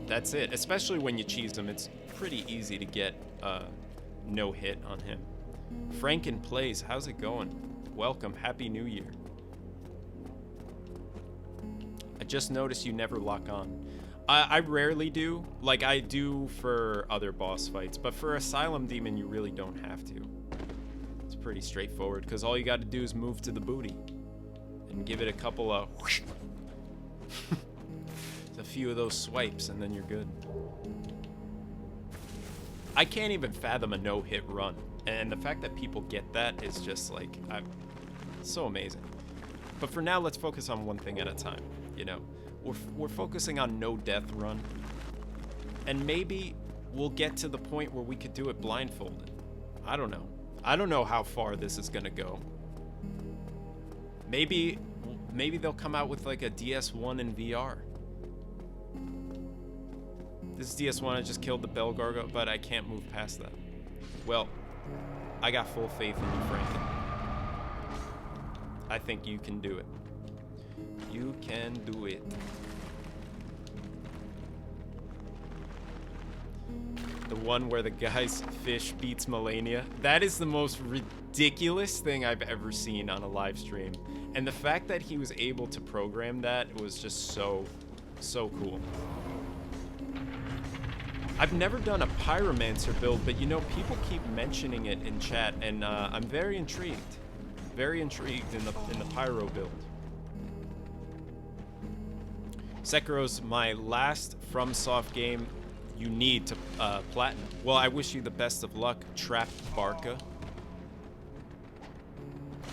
that's it. Especially when you cheese him, it's pretty easy to get no hit on him. Franken Plays, how's it going? Welcome, Happy New Year. I just noticed you never lock on. I rarely do, like I do for other boss fights, but for Asylum Demon you really don't have to. It's pretty straightforward, because all you got to do is move to the booty and give it a couple of whoosh. A few of those swipes and then you're good. I can't even fathom a no-hit run, and the fact that people get that is just like, so amazing. But for now, let's focus on one thing at a time, you know? We're focusing on no death run, and maybe we'll get to the point where we could do it blindfolded. I don't know. I don't know how far this is gonna go. Maybe they'll come out with like a DS1 in VR. This is DS1, I just killed the Bell Gargoyle, but I can't move past that. Well, I got full faith in you, Franken. I think you can do it. You can do it. The one where the guy's fish beats Melania. That is the most ridiculous thing I've ever seen on a live stream. And the fact that he was able to program that was just so cool. I've never done a Pyromancer build, but you know, people keep mentioning it in chat, and I'm very intrigued. Very intrigued in the Pyro build. Sekiro's my last FromSoft game. You need to platinum. Well, I wish you the best of luck, Trapped Barca.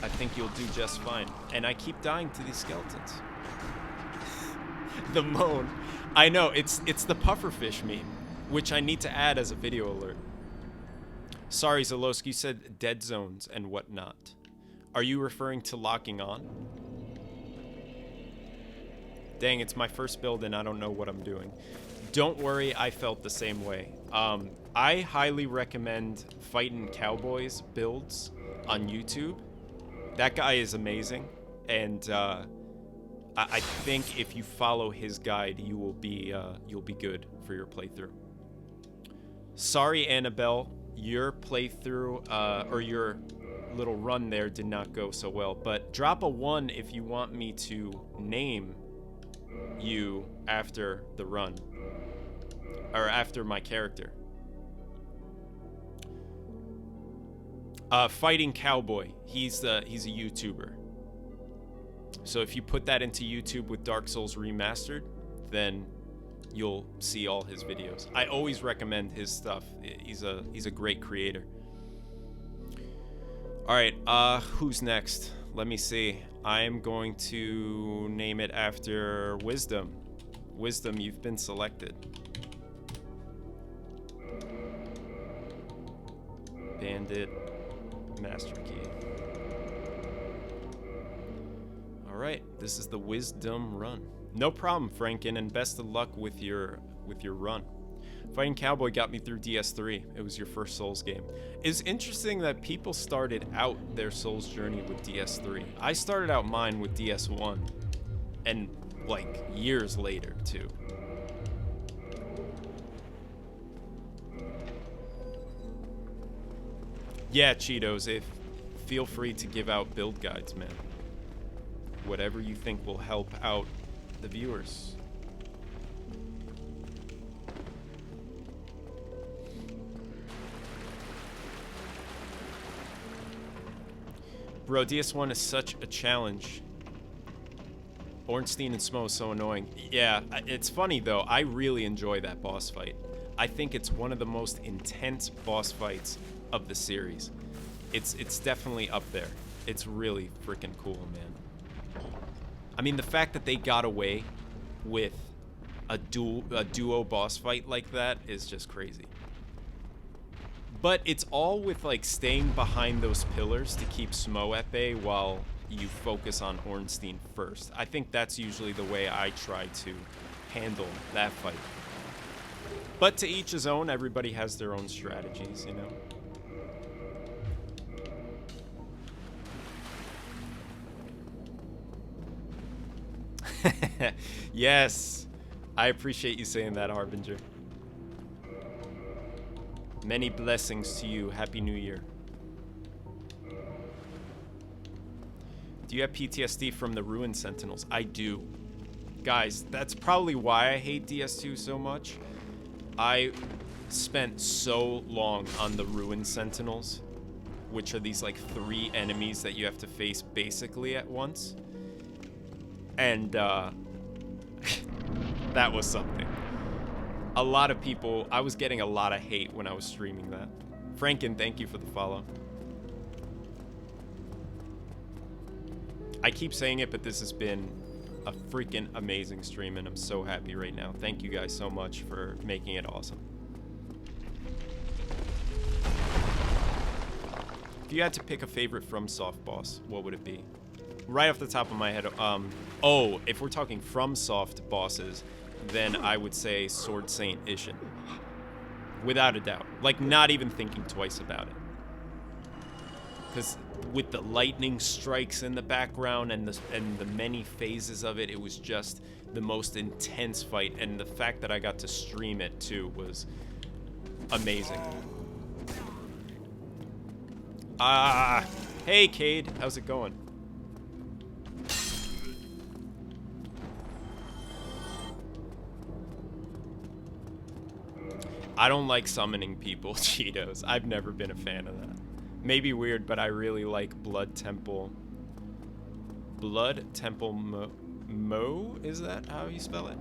I think you'll do just fine. And I keep dying to these skeletons. The moan. I know, it's the pufferfish meme, which I need to add as a video alert. Sorry, Zalowski, you said dead zones and whatnot. Are you referring to locking on? Dang, it's my first build and I don't know what I'm doing. Don't worry, I felt the same way. I highly recommend Fightin' Cowboys builds on YouTube. That guy is amazing, and I think if you follow his guide, you'll be good for your playthrough. Sorry, Annabelle, your playthrough or your little run there did not go so well, but drop a 1 if you want me to name you after the run, or after my character. Fighting Cowboy, he's a YouTuber. So if you put that into YouTube with Dark Souls Remastered, then you'll see all his videos. I always recommend his stuff. He's a great creator. All right, who's next? Let me see. I am going to name it after Wisdom. Wisdom, you've been selected. Bandit, Master Key. All right, this is the Wisdom run. No problem, Franken, and best of luck with your run. Fighting Cowboy got me through DS3. It was your first Souls game. It's interesting that people started out their Souls journey with DS3. I started out mine with DS1, and like years later too. Yeah, Cheetos, feel free to give out build guides, man. Whatever you think will help out the viewers. Bro, DS1 is such a challenge. Ornstein and Smo is so annoying. Yeah, it's funny though. I really enjoy that boss fight. I think it's one of the most intense boss fights of the series. It's definitely up there. It's really freaking cool, man. I mean, the fact that they got away with a duo boss fight like that is just crazy. But it's all with like staying behind those pillars to keep Smo at bay while you focus on Ornstein first. I think that's usually the way I try to handle that fight. But to each his own, everybody has their own strategies, you know? Yes, I appreciate you saying that, Harbinger. Many blessings to you. Happy New Year. Do you have PTSD from the Ruined Sentinels? I do. Guys, that's probably why I hate DS2 so much. I spent so long on the Ruined Sentinels, which are these like 3 enemies that you have to face basically at once. And that was something. A lot of people, I was getting a lot of hate when I was streaming that. Franken, thank you for the follow. I keep saying it, but this has been a freaking amazing stream, and I'm so happy right now. Thank you guys so much for making it awesome. If you had to pick a favorite FromSoft boss, what would it be? Right off the top of my head, oh, if we're talking FromSoft bosses, then I would say Sword Saint Ishin. Without a doubt. Like, not even thinking twice about it. Because with the lightning strikes in the background and the many phases of it, it was just the most intense fight. And the fact that I got to stream it, too, was amazing. Hey, Cade. How's it going? I don't like summoning people, Cheetos. I've never been a fan of that. Maybe weird, but I really like Blood Temple. Blood Temple Mo? Is that how you spell it?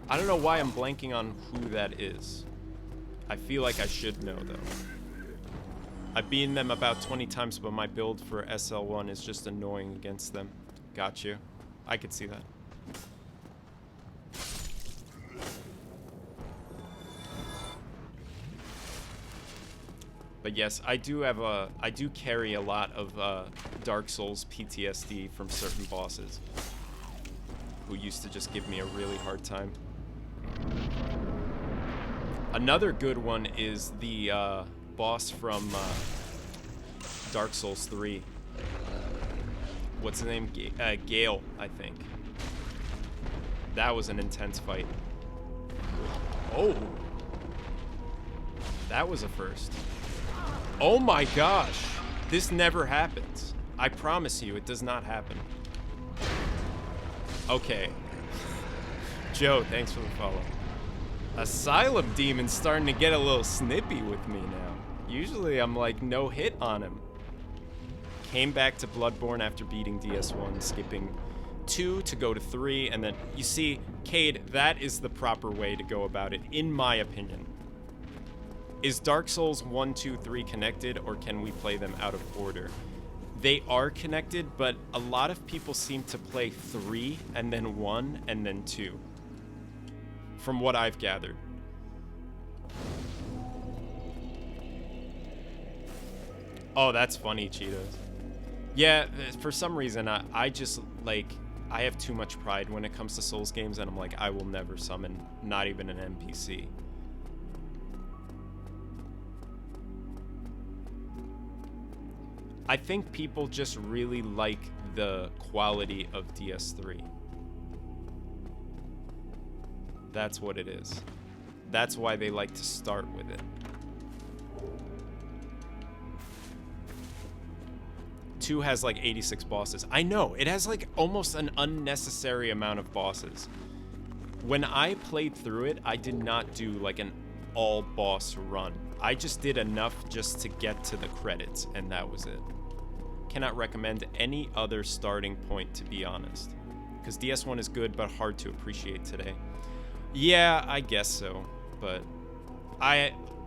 I don't know why I'm blanking on who that is. I feel like I should know, though. I've beaten them about 20 times, but my build for SL1 is just annoying against them. Got you. I could see that. But yes, I do carry a lot of Dark Souls PTSD from certain bosses who used to just give me a really hard time. Another good one is the boss from Dark Souls 3. What's the name? Gale, I think. That was an intense fight. Oh! That was a first. Oh my gosh! This never happens. I promise you, it does not happen. Okay. Joe, thanks for the follow. Asylum Demon's starting to get a little snippy with me now. Usually I'm like no hit on him. Came back to Bloodborne after beating DS1, skipping 2 to go to 3, and then you see, Cade, that is the proper way to go about it, in my opinion. Is Dark Souls 1, 2, 3 connected, or can we play them out of order? They are connected, but a lot of people seem to play 3 and then 1 and then 2, from what I've gathered. Oh, that's funny, Cheetos. Yeah, for some reason, I just, like, I have too much pride when it comes to Souls games, and I'm like, I will never summon not even an NPC. I think people just really like the quality of DS3. That's what it is. That's why they like to start with it. 2 has like 86 bosses. I know, it has like almost an unnecessary amount of bosses. When I played through it, I did not do like an all boss run. I just did enough just to get to the credits, and that was it. Cannot recommend any other starting point, to be honest. Because DS1 is good, but hard to appreciate today. Yeah, I guess so. But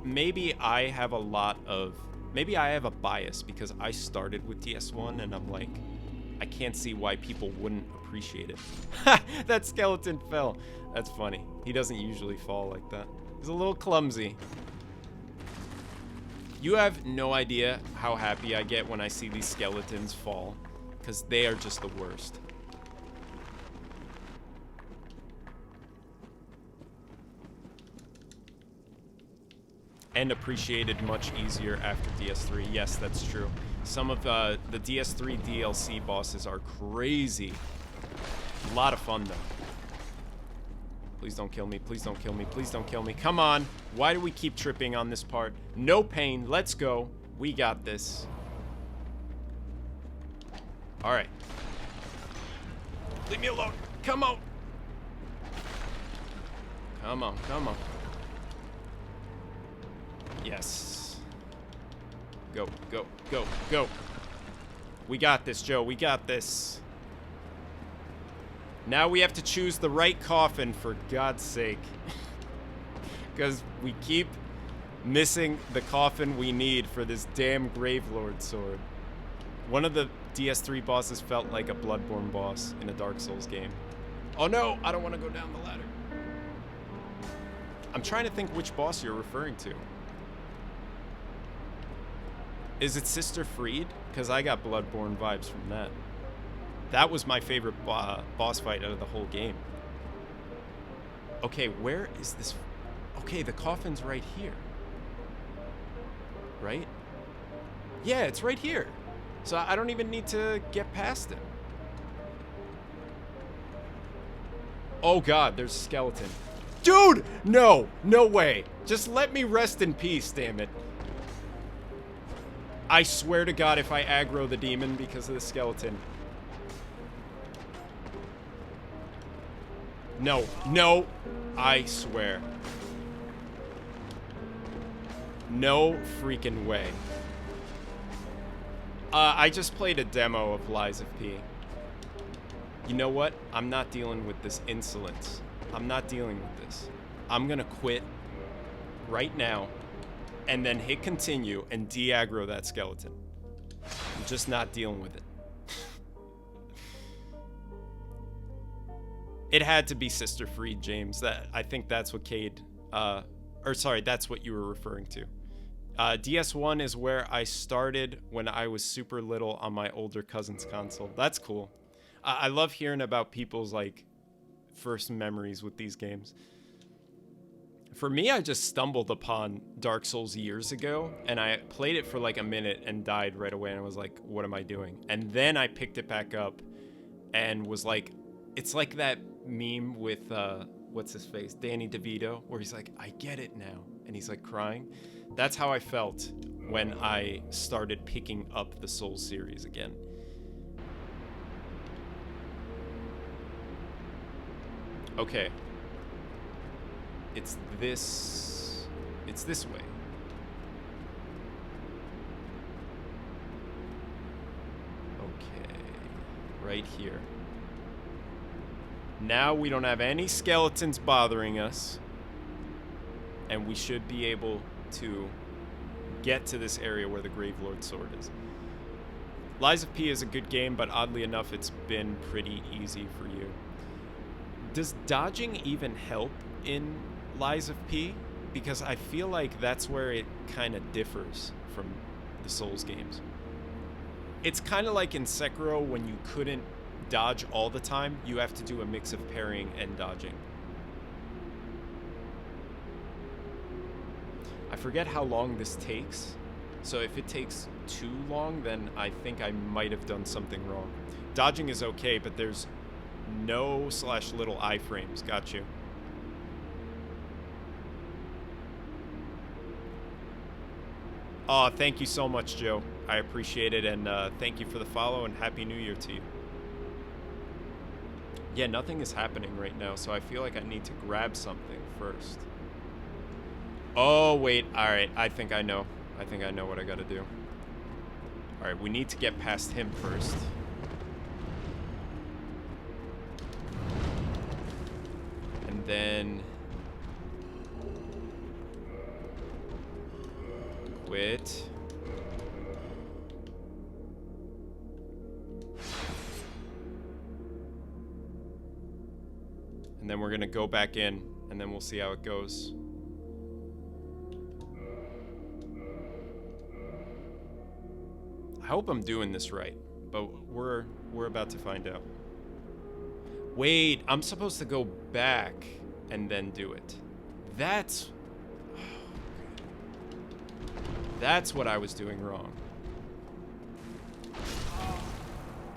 maybe I have a bias because I started with DS1 and I'm like, I can't see why people wouldn't appreciate it. That skeleton fell. That's funny. He doesn't usually fall like that. He's a little clumsy. You have no idea how happy I get when I see these skeletons fall, because they are just the worst. And appreciated much easier after DS3. Yes, that's true. Some of the DS3 DLC bosses are crazy. A lot of fun, though. Please don't kill me. Please don't kill me. Please don't kill me. Come on. Why do we keep tripping on this part? No pain. Let's go. We got this. All right. Leave me alone. Come on. Come on. Come on. Yes. Go, go, go, go. We got this, Joe. We got this. Now we have to choose the right coffin, for God's sake. Because we keep missing the coffin we need for this damn Gravelord sword. One of the DS3 bosses felt like a Bloodborne boss in a Dark Souls game. Oh no, I don't want to go down the ladder. I'm trying to think which boss you're referring to. Is it Sister Freed? Because I got Bloodborne vibes from that. That was my favorite boss fight out of the whole game. Okay, where is this? Okay, the coffin's right here. Right? Yeah, it's right here. So I don't even need to get past it. Oh God, there's a skeleton. Dude! No! No way! Just let me rest in peace, damn it. I swear to God, if I aggro the demon because of the skeleton. No, no, I swear. No freaking way. I just played a demo of Lies of P. You know what? I'm not dealing with this insolence. I'm not dealing with this. I'm gonna quit right now and then hit continue and de-aggro that skeleton. I'm just not dealing with it. It had to be Sister Freed, James. I think that's what Cade, that's what you were referring to. DS1 is where I started when I was super little on my older cousin's console. That's cool. I love hearing about people's, like, first memories with these games. For me, I just stumbled upon Dark Souls years ago, and I played it for like a minute and died right away, and I was like, what am I doing? And then I picked it back up and was like, it's like that meme with, what's his face? Danny DeVito, where he's like, I get it now. And he's like crying. That's how I felt when I started picking up the Souls series again. Okay. It's this way. Okay. Right here. Now we don't have any skeletons bothering us. And we should be able to get to this area where the Gravelord Sword is. Lies of P is a good game, but oddly enough, it's been pretty easy for you. Does dodging even help in Lies of P? Because I feel like that's where it kind of differs from the Souls games. It's kind of like in Sekiro when you couldn't dodge all the time, you have to do a mix of parrying and dodging. I forget how long this takes, so if it takes too long, then I think I might have done something wrong. Dodging is okay, but there's no / little iframes. Got you. Oh, thank you so much, Joe. I appreciate it, and thank you for the follow, and Happy New Year to you. Yeah, nothing is happening right now, so I feel like I need to grab something first. Oh, wait. All right. I think I know. I think I know what I got to do. All right. We need to get past him first. And then... quit. And then we're going to go back in, and then we'll see how it goes. I hope I'm doing this right, but we're about to find out. Wait, I'm supposed to go back and then do it. That's what I was doing wrong.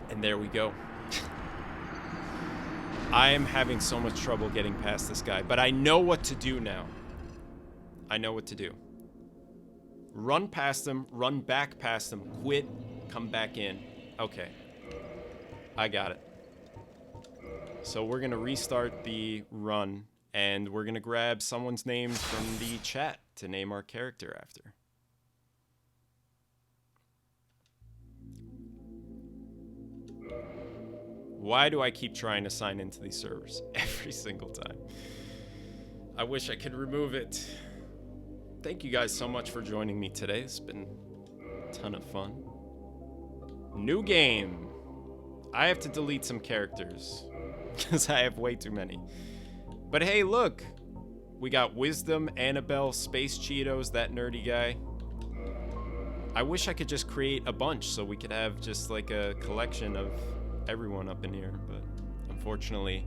And there we go. I am having so much trouble getting past this guy, but I know what to do now. I know what to do. Run past him, run back past him, quit, come back in. Okay. I got it. So we're going to restart the run, and we're going to grab someone's name from the chat to name our character after. Why do I keep trying to sign into these servers every single time? I wish I could remove it. Thank you guys so much for joining me today. It's been a ton of fun. New game. I have to delete some characters because I have way too many. But hey, look. We got Wisdom, Annabelle, Space Cheetos, that nerdy guy. I wish I could just create a bunch so we could have just like a collection of everyone up in here, but unfortunately,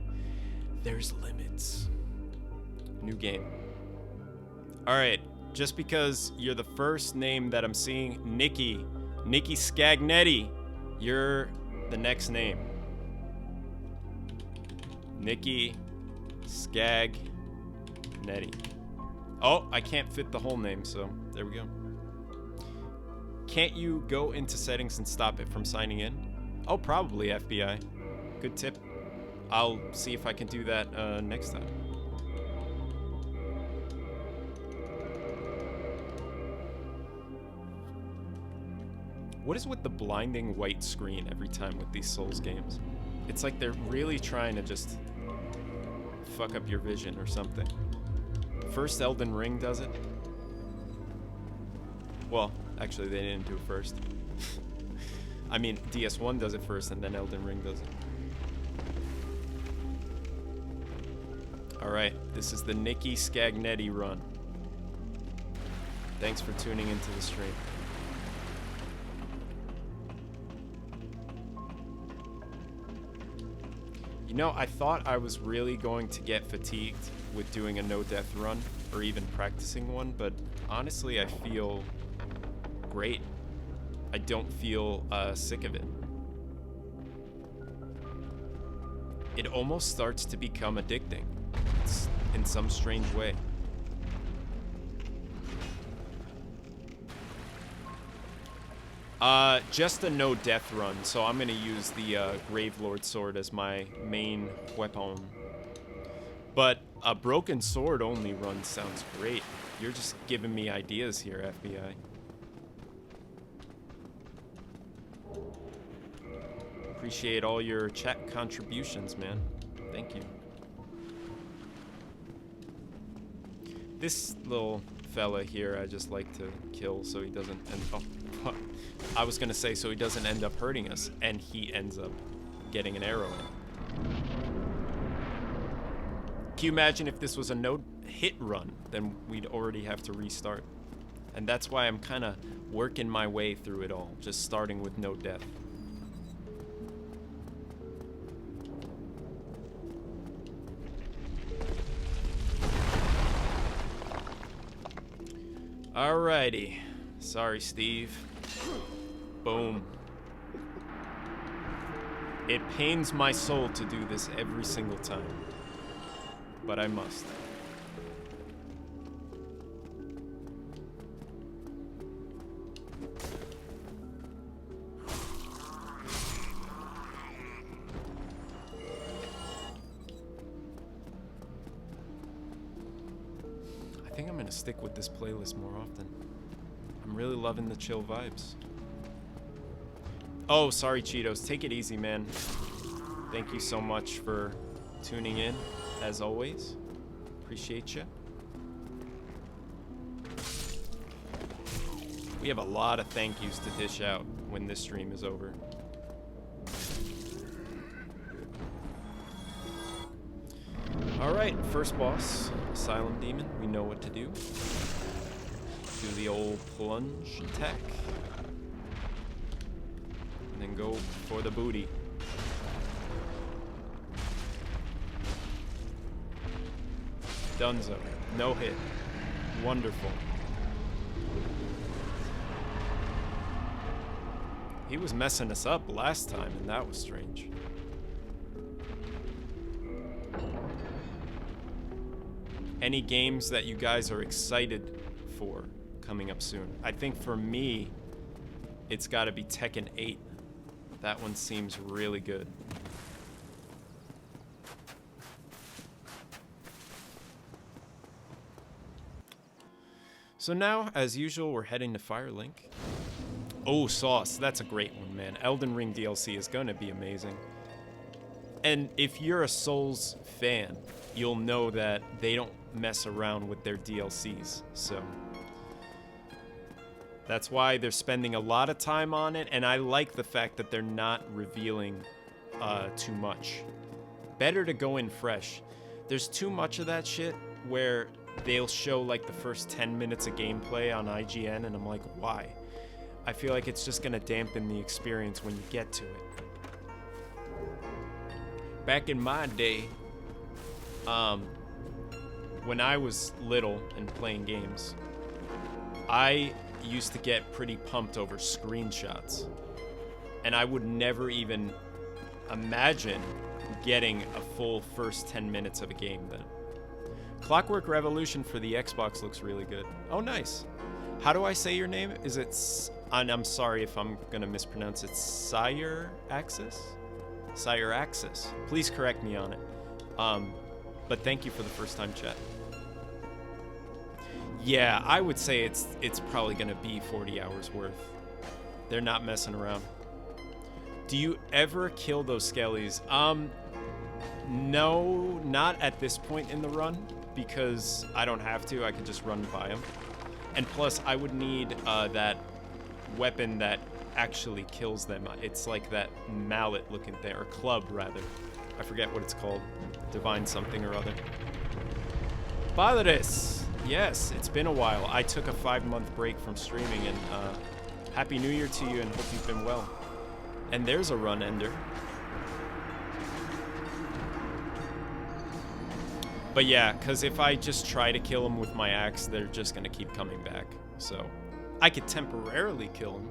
there's limits. New game. All right, just because you're the first name that I'm seeing, Nikki Scagnetti, you're the next name. Nikki Scagnetti. Oh, I can't fit the whole name, so there we go. Can't you go into settings and stop it from signing in? Oh, probably FBI. Good tip. I'll see if I can do that next time. What is with the blinding white screen every time with these Souls games? It's like they're really trying to just fuck up your vision or something. First Elden Ring does it. Well, actually they didn't do it first. I mean, DS1 does it first, and then Elden Ring does it. Alright, this is the Nikki Scagnetti run. Thanks for tuning into the stream. You know, I thought I was really going to get fatigued with doing a no-death run, or even practicing one, but honestly, I feel great. I don't feel sick of it. It almost starts to become addicting in some strange way. Just a no-death run, so I'm gonna use the Gravelord Sword as my main weapon. But a broken sword only run sounds great. You're just giving me ideas here, FBI. Appreciate all your chat contributions, man. Thank you. This little fella here, I just like to kill so he doesn't end up... I was gonna say so he doesn't end up hurting us, and he ends up getting an arrow in. Can you imagine if this was a no-hit run? Then we'd already have to restart. And that's why I'm kind of working my way through it all, just starting with no death. Alrighty. Sorry, Steve. Boom. It pains my soul to do this every single time, but I must. I think I'm gonna stick with this playlist more often. I'm really loving the chill vibes. Oh, sorry, Cheetos. Take it easy, man. Thank you so much for tuning in, as always. Appreciate you. We have a lot of thank yous to dish out when this stream is over. Alright, first boss, Asylum Demon. We know what to do. Do the old plunge attack. And then go for the booty. Dunzo. No hit. Wonderful. He was messing us up last time, and that was strange. Any games that you guys are excited for coming up soon? I think for me, it's got to be Tekken 8. That one seems really good. So now, as usual, we're heading to Firelink. Oh, Sauce, that's a great one, man. Elden Ring DLC is gonna be amazing. And if you're a Souls fan, you'll know that they don't mess around with their DLCs, so that's why they're spending a lot of time on it, and I like the fact that they're not revealing too much. Better to go in fresh. There's too much of that shit where they'll show like the first 10 minutes of gameplay on IGN, and I'm like, why? I feel like it's just gonna dampen the experience when you get to it. Back in my day, when I was little and playing games, I used to get pretty pumped over screenshots. And I would never even imagine getting a full first 10 minutes of a game then. Clockwork Revolution for the Xbox looks really good. Oh, nice. How do I say your name? Is it... and I'm sorry if I'm gonna mispronounce it. Sire Axis? Sire Axis. Please correct me on it. But thank you for the first time chat. Yeah, I would say it's probably gonna be 40 hours worth. They're not messing around. Do you ever kill those skellies? No, not at this point in the run, because I don't have to. I can just run by them. And plus, I would need that weapon that actually kills them. It's like that mallet-looking thing, or club, rather. I forget what it's called. Divine something or other. Padres! Yes, it's been a while. I took a 5-month break from streaming, and Happy New Year to you, and hope you've been well. And there's a run ender. But yeah, because if I just try to kill them with my axe, they're just going to keep coming back. So I could temporarily kill them.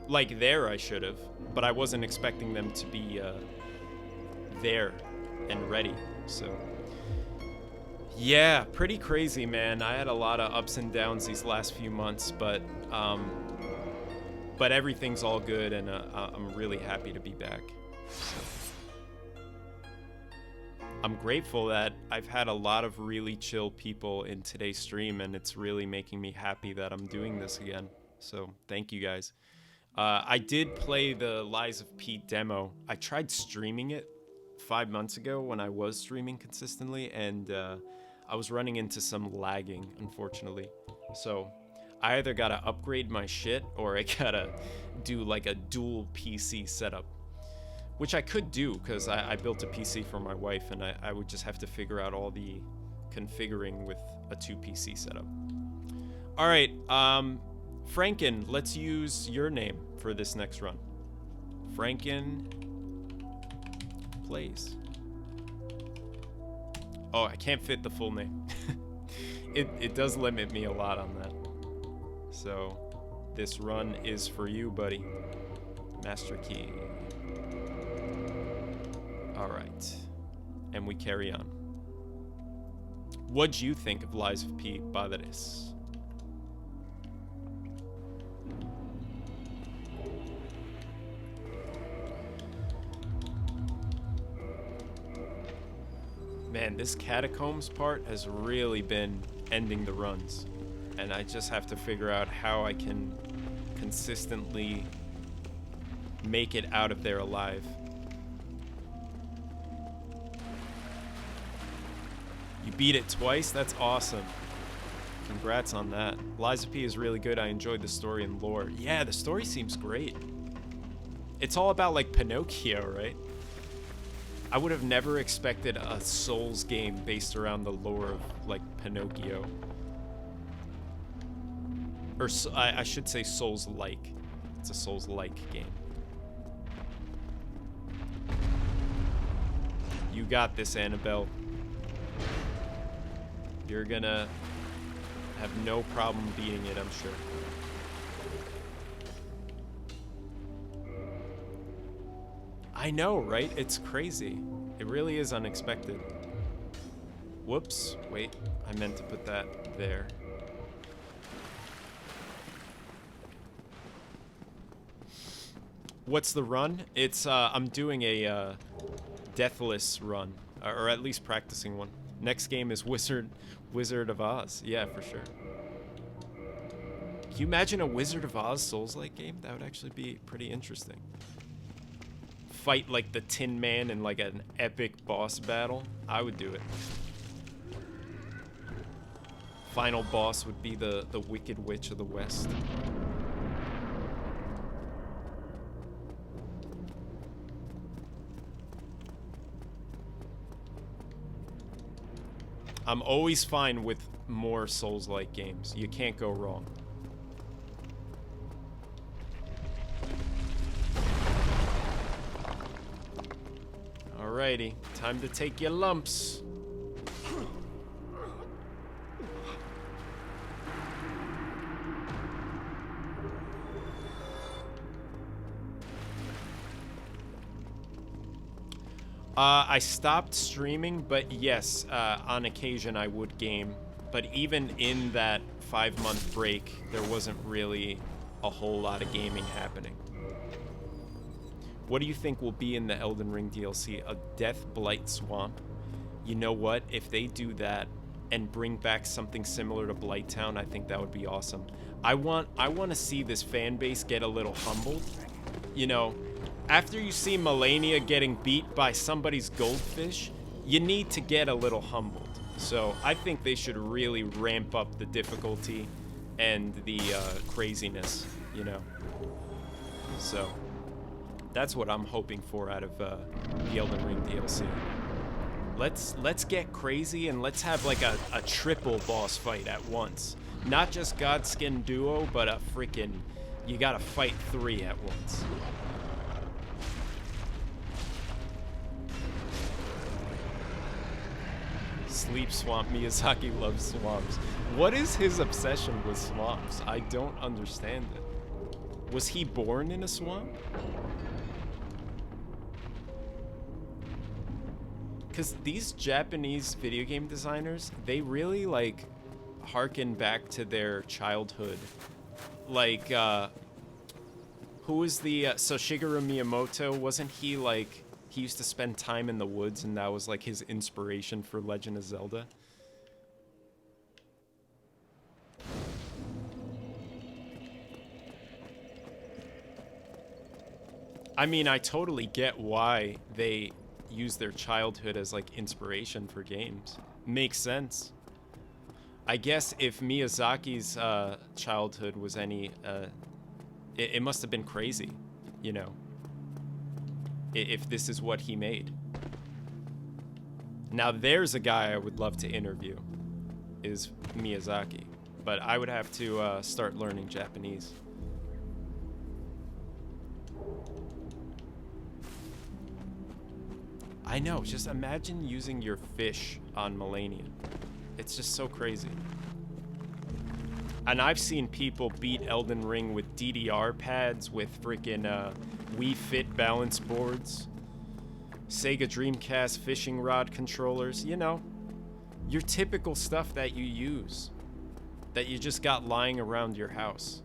Like there I should have, but I wasn't expecting them to be there and ready. So yeah, pretty crazy, man. I had a lot of ups and downs these last few months, but everything's all good, and I'm really happy to be back. So I'm grateful that I've had a lot of really chill people in today's stream, and it's really making me happy that I'm doing this again. So thank you guys. I did play the Lies of Pete demo. I tried streaming it 5 months ago when I was streaming consistently, and I was running into some lagging, unfortunately. So I either gotta upgrade my shit or I gotta do like a dual PC setup, which I could do because I built a PC for my wife, and I would just have to figure out all the configuring with a 2 PC setup. All right, Franken, let's use your name for this next run. Franken plays. Oh, I can't fit the full name. It does limit me a lot on that. So this run is for you, buddy. Master key. All right, and we carry on. What'd you think of Lies of P. Padres? Man, this catacombs part has really been ending the runs, and I just have to figure out how I can consistently make it out of there alive. You beat it twice? That's awesome. Congrats on that. Lies of P is really good. I enjoyed the story and lore. Yeah, the story seems great. It's all about like Pinocchio, right? I would have never expected a Souls game based around the lore of like Pinocchio. Or I should say Souls-like. It's a Souls-like game. You got this, Annabelle. You're gonna have no problem beating it, I'm sure. I know, right? It's crazy. It really is unexpected. Whoops. Wait, I meant to put that there. What's the run? It's, I'm doing a deathless run, or at least practicing one. Next game is Wizard of Oz. Yeah, for sure. Can you imagine a Wizard of Oz Souls-like game? That would actually be pretty interesting. Fight like the Tin Man in like an epic boss battle. I would do it. Final boss would be the Wicked Witch of the West. I'm always fine with more Souls-like games. You can't go wrong. Alrighty, time to take your lumps. I stopped streaming, but yes, on occasion I would game. But even in that 5-month break, there wasn't really a whole lot of gaming happening. What do you think will be in the Elden Ring DLC? A Death Blight Swamp? You know what? If they do that and bring back something similar to Blighttown, I think that would be awesome. I want to see this fan base get a little humbled. You know, after you see Melania getting beat by somebody's goldfish, you need to get a little humbled. So I think they should really ramp up the difficulty and the craziness, you know. So that's what I'm hoping for out of the Elden Ring DLC. Let's get crazy and let's have like a triple boss fight at once. Not just Godskin Duo, but a freaking, you gotta fight 3 at once. Sleep Swamp. Miyazaki loves swamps. What is his obsession with swamps? I don't understand it. Was he born in a swamp? Because these Japanese video game designers, they really like harken back to their childhood. Like, who was the, so Shigeru Miyamoto, wasn't he like, he used to spend time in the woods and that was like his inspiration for Legend of Zelda? I mean, I totally get why they use their childhood as like inspiration for games. Makes sense. I guess if Miyazaki's childhood was any, it must have been crazy, you know, if this is what he made. Now there's a guy I would love to interview, is Miyazaki, but I would have to start learning Japanese. I know, just imagine using your fish on Millennium. It's just so crazy. And I've seen people beat Elden Ring with DDR pads, with freaking Wii Fit balance boards, Sega Dreamcast fishing rod controllers, you know, your typical stuff that you use, that you just got lying around your house.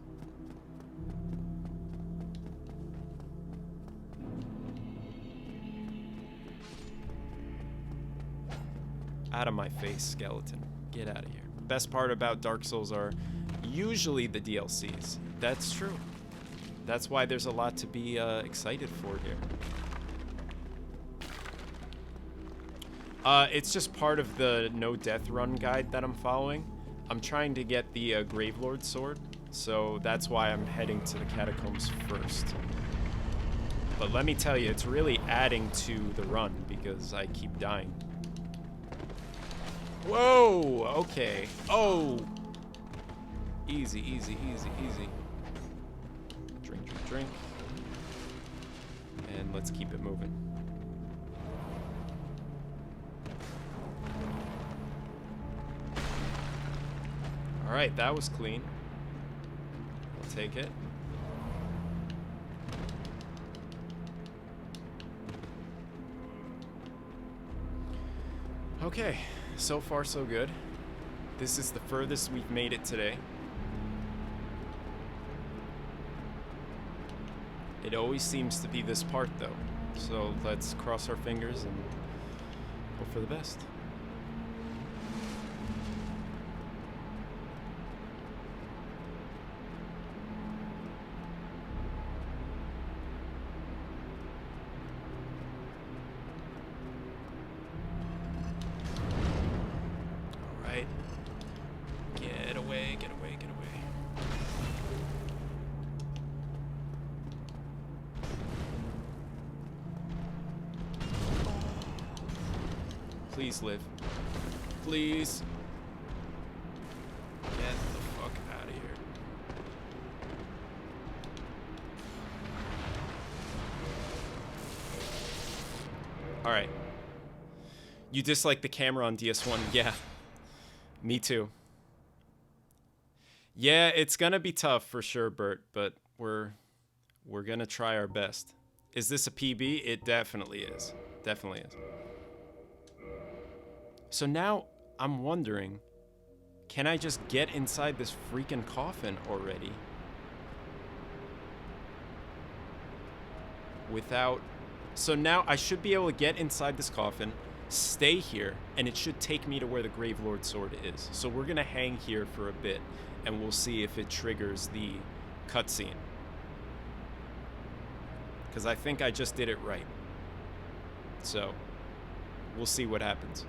Out of my face, skeleton. Get out of here. Best part about Dark Souls are usually the DLCs. That's true. That's why there's a lot to be excited for here. It's just part of the no death run guide that I'm following. I'm trying to get the Gravelord sword, so that's why I'm heading to the catacombs first. But let me tell you, it's really adding to the run because I keep dying. Whoa, okay. Oh. Easy, easy, easy, easy. Drink, drink, drink. And let's keep it moving. Alright, that was clean. I'll take it. Okay. So far, so good. This is the furthest we've made it today. It always seems to be this part, though. So let's cross our fingers and hope for the best. Please live. Please. Get the fuck out of here. Alright. You dislike the camera on DS1? Yeah. Me too. Yeah, it's gonna be tough for sure, Bert, but we're gonna try our best. Is this a PB? It definitely is. Definitely is. So now, I'm wondering, can I just get inside this freaking coffin already? Without... So now I should be able to get inside this coffin, stay here, and it should take me to where the Gravelord sword is. So we're gonna hang here for a bit, and we'll see if it triggers the cutscene. Because I think I just did it right. So, we'll see what happens.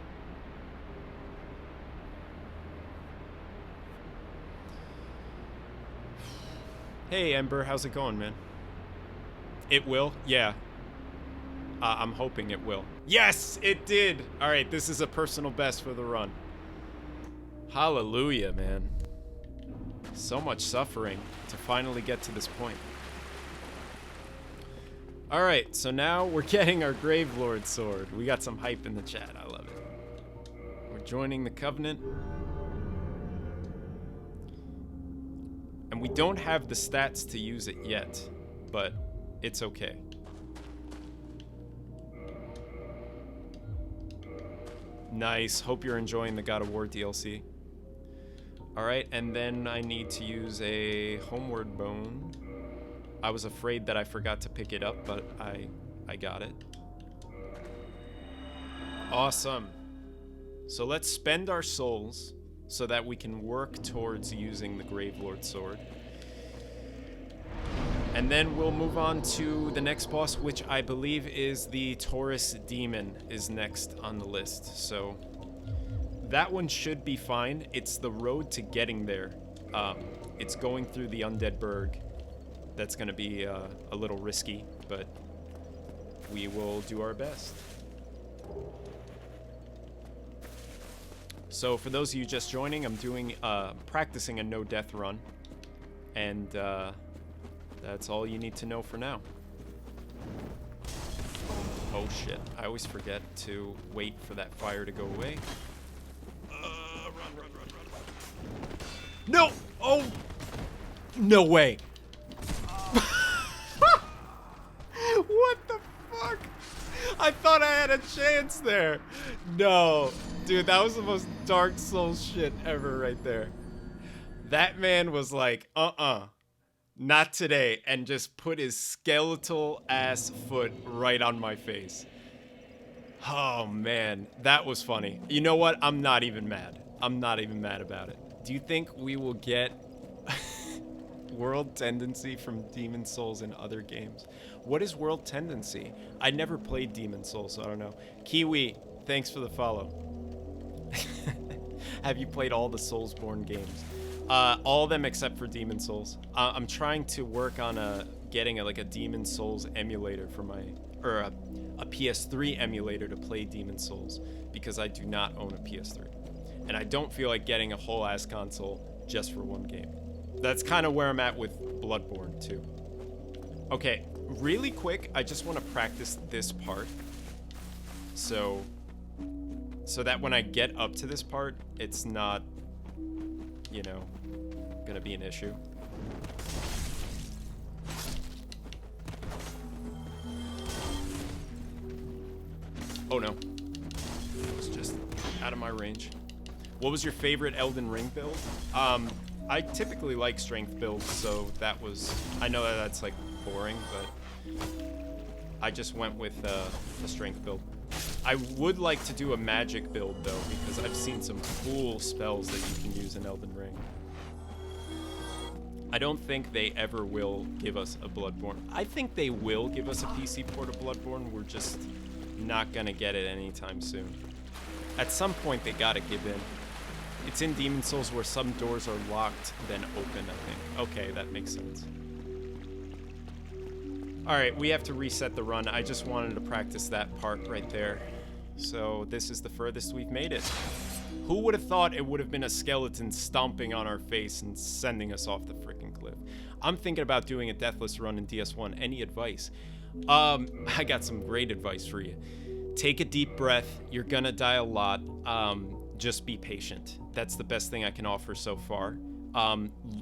Hey, Ember, how's it going, man? It will? Yeah. I'm hoping it will. Yes, it did! Alright, this is a personal best for the run. Hallelujah, man. So much suffering to finally get to this point. Alright, so now we're getting our Gravelord sword. We got some hype in the chat, I love it. We're joining the Covenant. And we don't have the stats to use it yet, but it's okay. Nice. Hope you're enjoying the God of War DLC. Alright, and then I need to use a Homeward Bone. I was afraid that I forgot to pick it up, but I got it. Awesome. So let's spend our souls so that we can work towards using the Gravelord sword. And then we'll move on to the next boss, which I believe is the Taurus Demon is next on the list. So that one should be fine. It's the road to getting there. It's going through the Undead Burg. That's going to be a little risky, but we will do our best. So for those of you just joining, I'm doing practicing a no-death run. And that's all you need to know for now. Oh shit, I always forget to wait for that fire to go away. Run. No! Oh! No way! What the fuck? I thought I had a chance there. No. Dude, that was the most Dark Souls shit ever right there. That man was like, not today, and just put his skeletal ass foot right on my face. Oh man, that was funny. You know what? I'm not even mad. I'm not even mad about it. Do you think we will get World Tendency from Demon Souls in other games? What is World Tendency? I never played Demon Souls, so I don't know. Kiwi, thanks for the follow. Have you played all the Soulsborne games? All of them except for Demon Souls. I'm trying to work on getting a Demon Souls emulator for my, or a PS3 emulator to play Demon Souls, because I do not own a PS3. And I don't feel like getting a whole ass console just for one game. That's kind of where I'm at with Bloodborne too. Okay, really quick, I just want to practice this part. So that when I get up to this part, it's not, you know, gonna be an issue. Oh no. It was just out of my range. What was your favorite Elden Ring build? I typically like strength builds, so that was, I know that that's like boring, but I just went with a strength build. I would like to do a magic build though, because I've seen some cool spells that you can use in Elden Ring. I don't think they ever will give us a Bloodborne. I think they will give us a PC port of Bloodborne. We're just not gonna get it anytime soon. At some point, they gotta give in. It's in Demon Souls where some doors are locked, then open, I think. Okay, that makes sense. Alright, we have to reset the run. I just wanted to practice that part right there. So this is the furthest we've made it. Who would have thought it would have been a skeleton stomping on our face and sending us off the freaking cliff? I'm thinking about doing a deathless run in DS1. Any advice? I got some great advice for you. Take a deep breath. You're gonna die a lot. Just be patient. That's the best thing I can offer so far.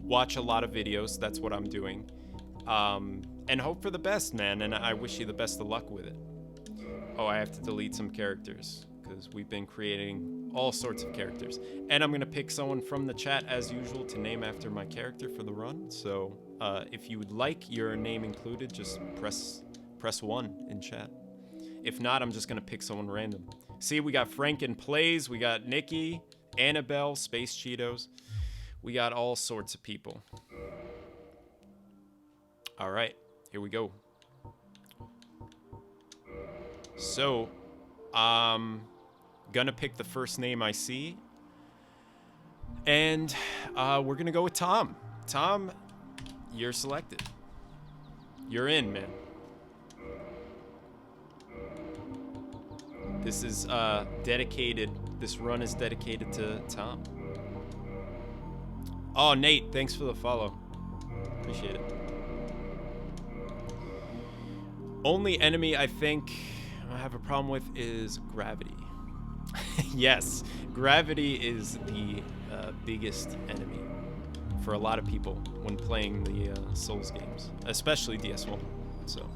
Watch a lot of videos. That's what I'm doing. And hope for the best, man. And I wish you the best of luck with it. Oh, I have to delete some characters because we've been creating all sorts of characters. And I'm going to pick someone from the chat as usual to name after my character for the run. So if you would like your name included, just press 1 in chat. If not, I'm just going to pick someone random. See, we got Franken Plays, we got Nikki, Annabelle, Space Cheetos. We got all sorts of people. All right, here we go. So, gonna pick the first name I see. And we're gonna go with Tom. Tom, you're selected. You're in, man. This is dedicated, this run is dedicated to Tom. Oh, Nate, thanks for the follow. Appreciate it. Only enemy I think I have a problem with is gravity. Yes, gravity is the biggest enemy for a lot of people when playing the Souls games, especially DS1. So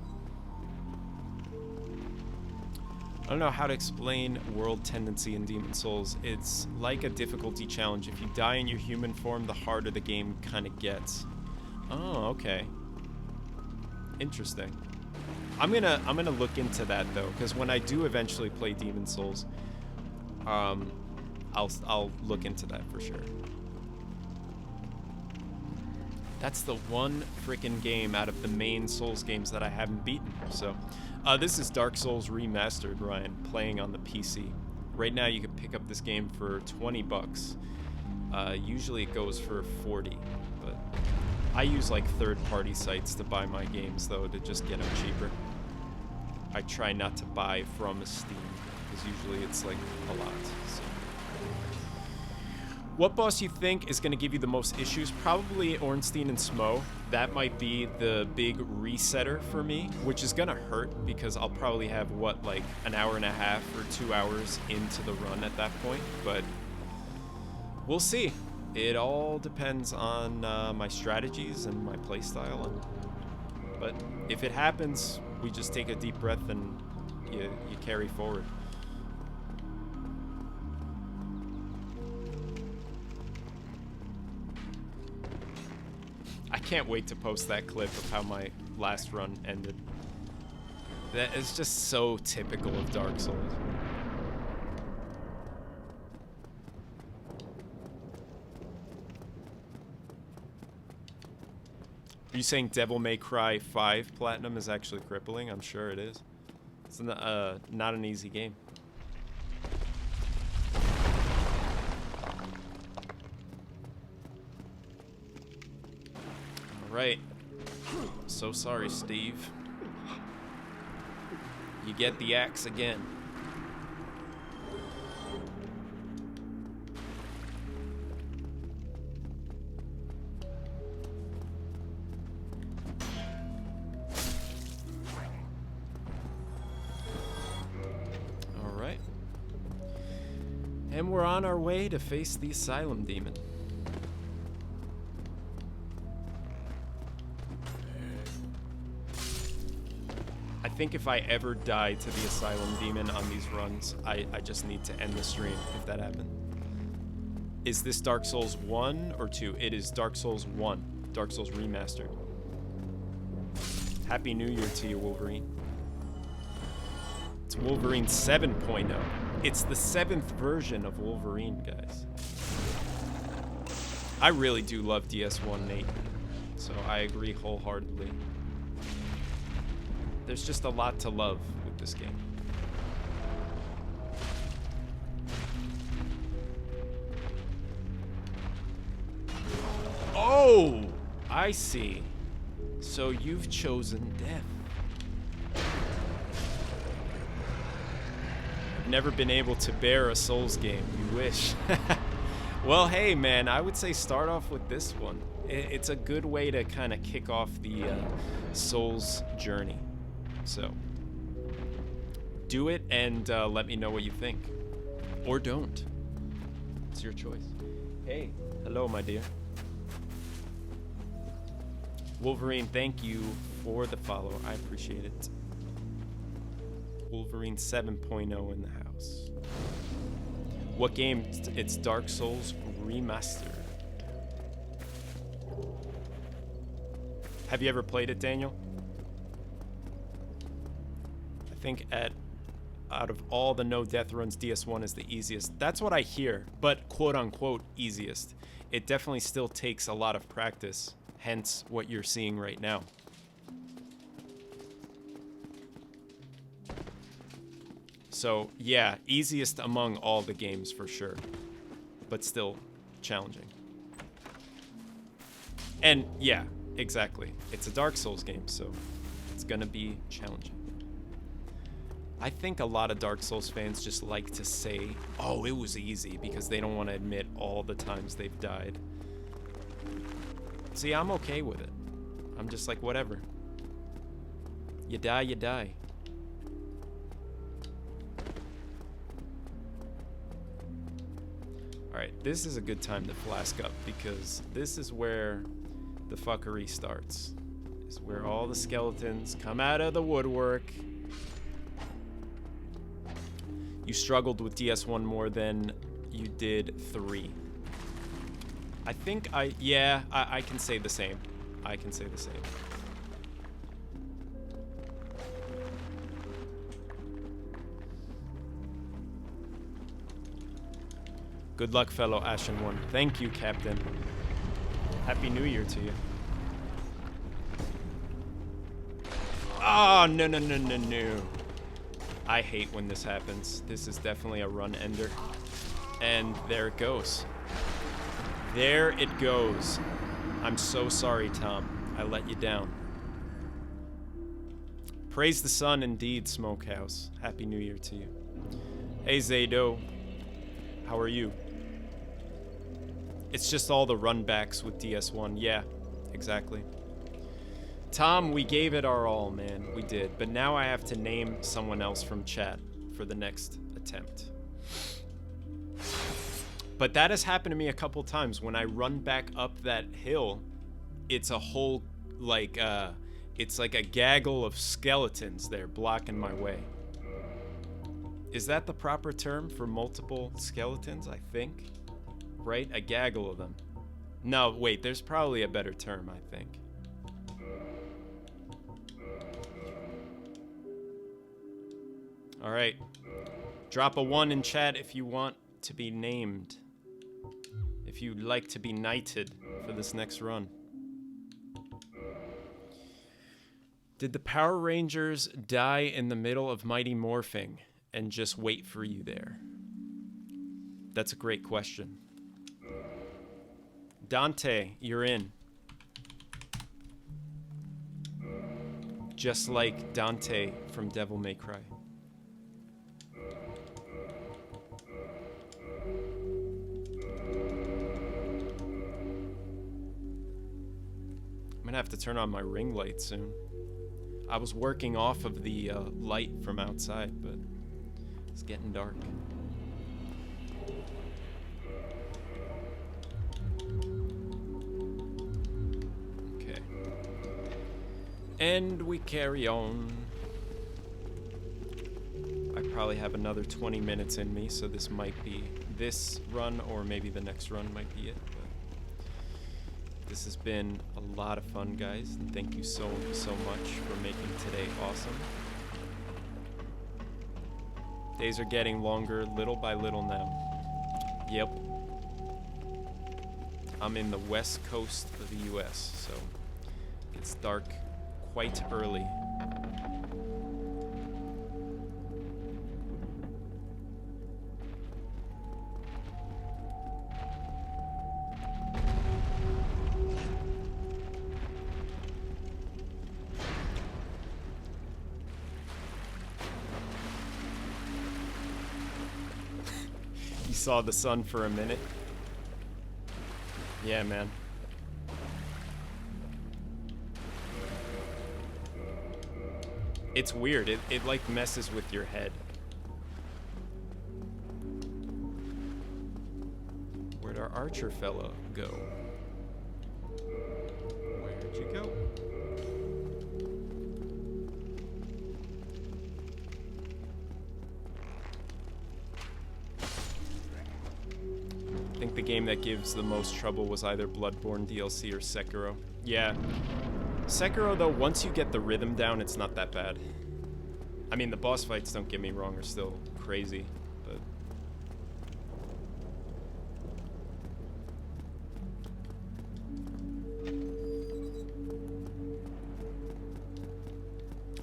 I don't know how to explain world tendency in Demon Souls. It's like a difficulty challenge. If you die in your human form, the harder the game kind of gets. Oh, okay. Interesting. I'm gonna look into that though, because when I do eventually play Demon Souls, I'll look into that for sure. That's the one freaking game out of the main Souls games that I haven't beaten. So, this is Dark Souls Remastered, Ryan, playing on the PC. Right now, you can pick up this game for 20 bucks. Usually it goes for 40, but I use like third-party sites to buy my games, though, to just get them cheaper. I try not to buy from Steam, because usually it's like a lot. So. What boss you think is going to give you the most issues? Probably Ornstein and Smo. That might be the big resetter for me, which is going to hurt because I'll probably have, what, like an hour and a half or 2 hours into the run at that point. But we'll see. It all depends on my strategies and my playstyle. But if it happens, we just take a deep breath and you carry forward. I can't wait to post that clip of how my last run ended. That is just so typical of Dark Souls. Are you saying Devil May Cry 5 Platinum is actually crippling? I'm sure it is. It's not an easy game. Right. So sorry, Steve. You get the axe again. All right. And we're on our way to face the Asylum Demon. I think if I ever die to the Asylum Demon on these runs, I just need to end the stream if that happened. Is this Dark Souls 1 or 2? It is Dark Souls 1. Dark Souls Remastered. Happy New Year to you, Wolverine. It's Wolverine 7.0. It's the 7th version of Wolverine, guys. I really do love DS1, Nate. So I agree wholeheartedly. There's just a lot to love with this game. Oh, I see. So you've chosen death. I've never been able to bear a Souls game. You wish. Well, hey, man, I would say start off with this one. It's a good way to kind of kick off the Souls journey. So, do it and let me know what you think. Or don't. It's your choice. Hey, hello, my dear. Wolverine, thank you for the follow. I appreciate it. Wolverine 7.0 in the house. What game? It's Dark Souls Remastered. Have you ever played it, Daniel? I think out of all the no death runs, DS1 is the easiest. That's what I hear, but quote unquote easiest. It definitely still takes a lot of practice, hence what you're seeing right now. So yeah, easiest among all the games for sure, but still challenging. And yeah, exactly. It's a Dark Souls game, so it's gonna be challenging. I think a lot of Dark Souls fans just like to say, oh, it was easy, because they don't want to admit all the times they've died. See, I'm okay with it. I'm just like, whatever. You die, you die. Alright, this is a good time to flask up, because this is where the fuckery starts. This is where all the skeletons come out of the woodwork. You struggled with DS1 more than you did 3. I think I can say the same. I can say the same. Good luck, fellow Ashen One. Thank you, Captain. Happy New Year to you. Oh, no, no, no, no, no. I hate when this happens. This is definitely a run ender. And there it goes. There it goes. I'm so sorry, Tom. I let you down. Praise the sun indeed, Smokehouse. Happy New Year to you. Hey, Zaydo. How are you? It's just all the runbacks with DS1. Yeah, exactly. Tom, we gave it our all, man. We did. But now I have to name someone else from chat for the next attempt. But that has happened to me a couple times. When I run back up that hill, it's a whole, like, it's like a gaggle of skeletons there blocking my way. Is that the proper term for multiple skeletons, I think? Right? A gaggle of them. No, wait, there's probably a better term, I think. All right. Drop a 1 in chat if you want to be named. If you'd like to be knighted for this next run. Did the Power Rangers die in the middle of Mighty Morphing and just wait for you there? That's a great question. Dante, you're in. Just like Dante from Devil May Cry. I'm gonna have to turn on my ring light soon. I was working off of the light from outside, but it's getting dark. Okay. And we carry on. I probably have another 20 minutes in me, so this might be this run, or maybe the next run might be it. This has been a lot of fun, guys, and thank you so much for making today awesome. Days are getting longer little by little now. Yep. I'm in the west coast of the US, so it's dark quite early. Saw the sun for a minute. Yeah, man. It's weird. It like messes with your head. Where'd our archer fella go? Where'd you go? I think the game that gives the most trouble was either Bloodborne DLC or Sekiro. Yeah. Sekiro, though, once you get the rhythm down, it's not that bad. I mean, the boss fights, don't get me wrong, are still crazy, but...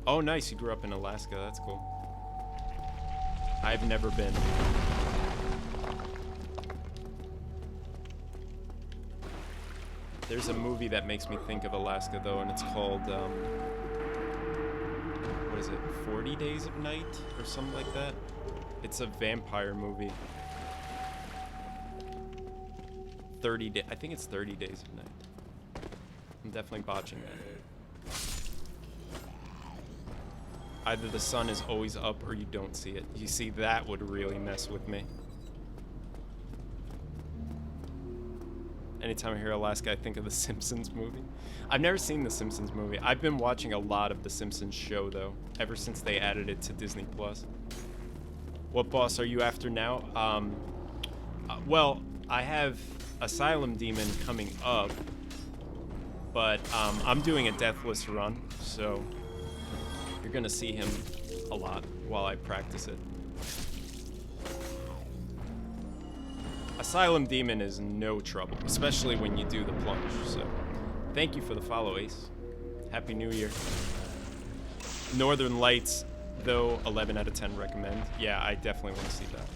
Oh, nice, you grew up in Alaska, that's cool. I've never been. There's a movie that makes me think of Alaska, though, and it's called, what is it, 40 Days of Night, or something like that? It's a vampire movie. 30 days, I think it's 30 Days of Night. I'm definitely botching that. Either the sun is always up or you don't see it. You see, that would really mess with me. Anytime I hear Alaska, I think of the Simpsons movie. I've never seen the Simpsons movie. I've been watching a lot of the Simpsons show, though, ever since they added it to Disney+. What boss are you after now? Well, I have Asylum Demon coming up, but I'm doing a deathless run, so you're gonna see him a lot while I practice it. Asylum Demon is no trouble, especially when you do the plunge, so thank you for the follow, Ace. Happy New Year. Northern Lights, though, 11 out of 10 recommend. Yeah, I definitely want to see that.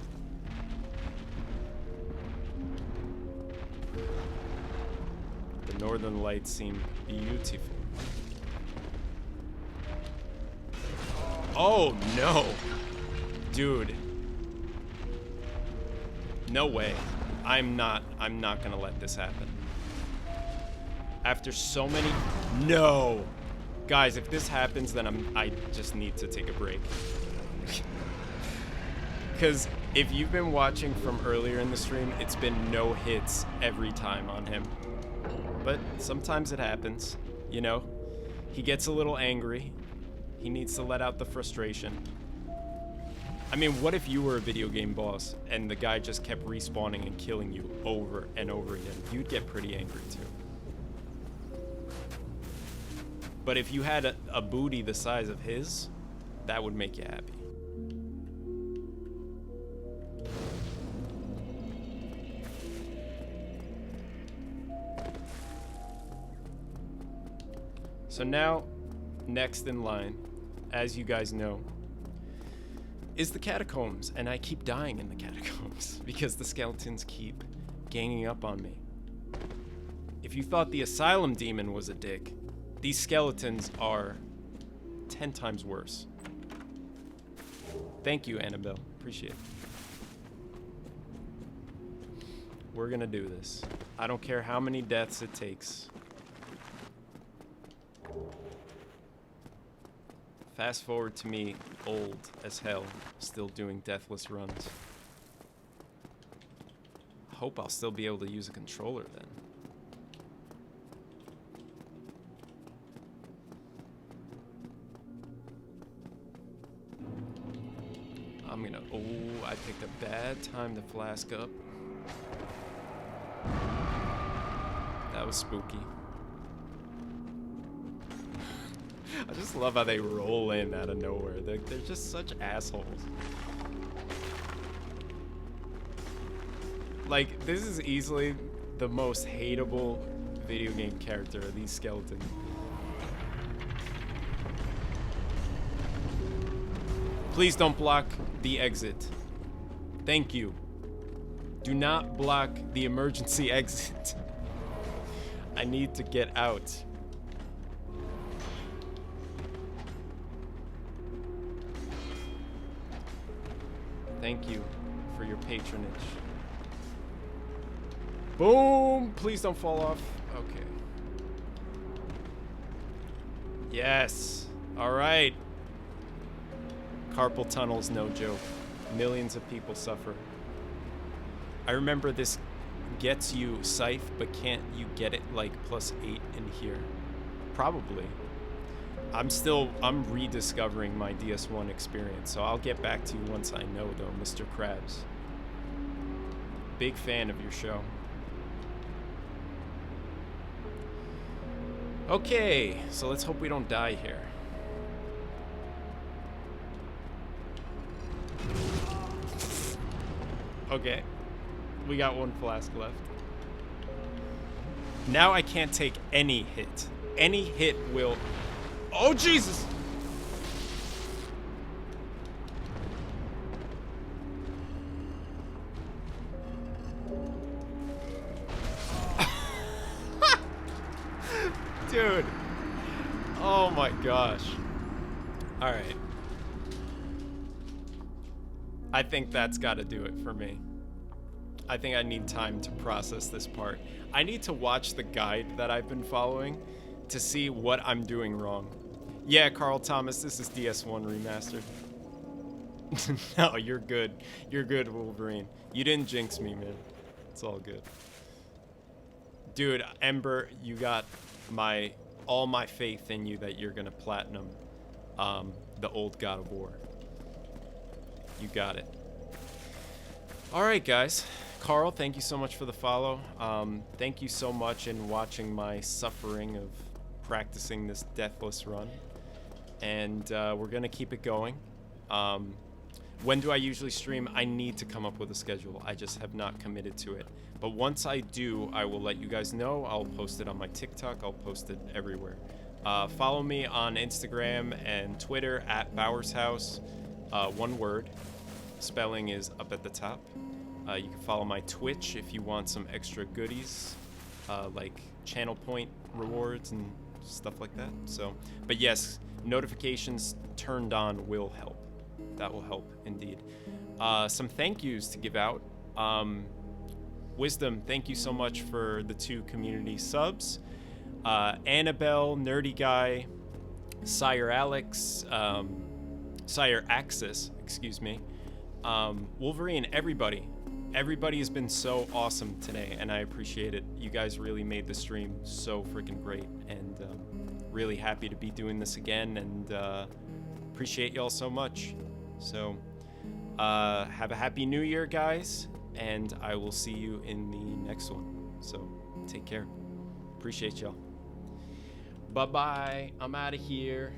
The Northern Lights seem beautiful. Oh, no. Dude. No way. I'm not gonna let this happen. After so many... No! Guys, if this happens, then I just need to take a break. Because if you've been watching from earlier in the stream, it's been no hits every time on him. But sometimes it happens, you know? He gets a little angry. He needs to let out the frustration. I mean, what if you were a video game boss and the guy just kept respawning and killing you over and over again? You'd get pretty angry too. But if you had a booty the size of his, that would make you happy. So now, next in line, as you guys know, is the catacombs, and I keep dying in the catacombs because the skeletons keep ganging up on me. If you thought the asylum demon was a dick, these skeletons are 10 times worse. Thank you, Annabelle. Appreciate it. We're gonna do this. I don't care how many deaths it takes. Fast forward to me, old as hell, still doing deathless runs. I hope I'll still be able to use a controller then. I'm gonna, oh, I picked a bad time to flask up. That was spooky. I just love how they roll in out of nowhere. They're just such assholes. Like, this is easily the most hateable video game character, these skeletons. Please don't block the exit. Thank you. Do not block the emergency exit. I need to get out. Thank you for your patronage. Boom! Please don't fall off. Okay. Yes. All right. Carpal tunnel's no joke. Millions of people suffer. I remember this gets you Scythe, but can't you get it like +8 in here? Probably. I'm rediscovering my DS1 experience, so I'll get back to you once I know, though, Mr. Krabs. Big fan of your show. Okay, so let's hope we don't die here. Okay, we got one flask left. Now I can't take any hit. Any hit will... Oh, Jesus! Dude. Oh my gosh. All right. I think that's got to do it for me. I think I need time to process this part. I need to watch the guide that I've been following to see what I'm doing wrong. Yeah, Carl Thomas, this is DS1 Remastered. No, you're good. You're good, Wolverine. You didn't jinx me, man. It's all good. Dude, Ember, you got all my faith in you that you're gonna platinum the old God of War. You got it. All right, guys. Carl, thank you so much for the follow. Thank you so much in watching my suffering of practicing this deathless run. And we're going to keep it going. When do I usually stream? I need to come up with a schedule. I just have not committed to it. But once I do, I will let you guys know. I'll post it on my TikTok. I'll post it everywhere. Follow me on Instagram and Twitter at Bowers House. One word. Spelling is up at the top. You can follow my Twitch if you want some extra goodies, like channel point rewards and stuff like that. So, but yes, notifications turned on will help. That will help indeed. Some thank yous to give out. Wisdom, thank you so much for the 2 community subs. Annabelle, Nerdy Guy, Sire Alex, Sire Axis, excuse me, Wolverine, everybody has been so awesome today, and I appreciate it. You guys really made the stream so freaking great, and really happy to be doing this again, and appreciate y'all so much. So have a happy new year, guys, and I will see you in the next one. So take care. Appreciate y'all. Bye-bye. I'm out of here.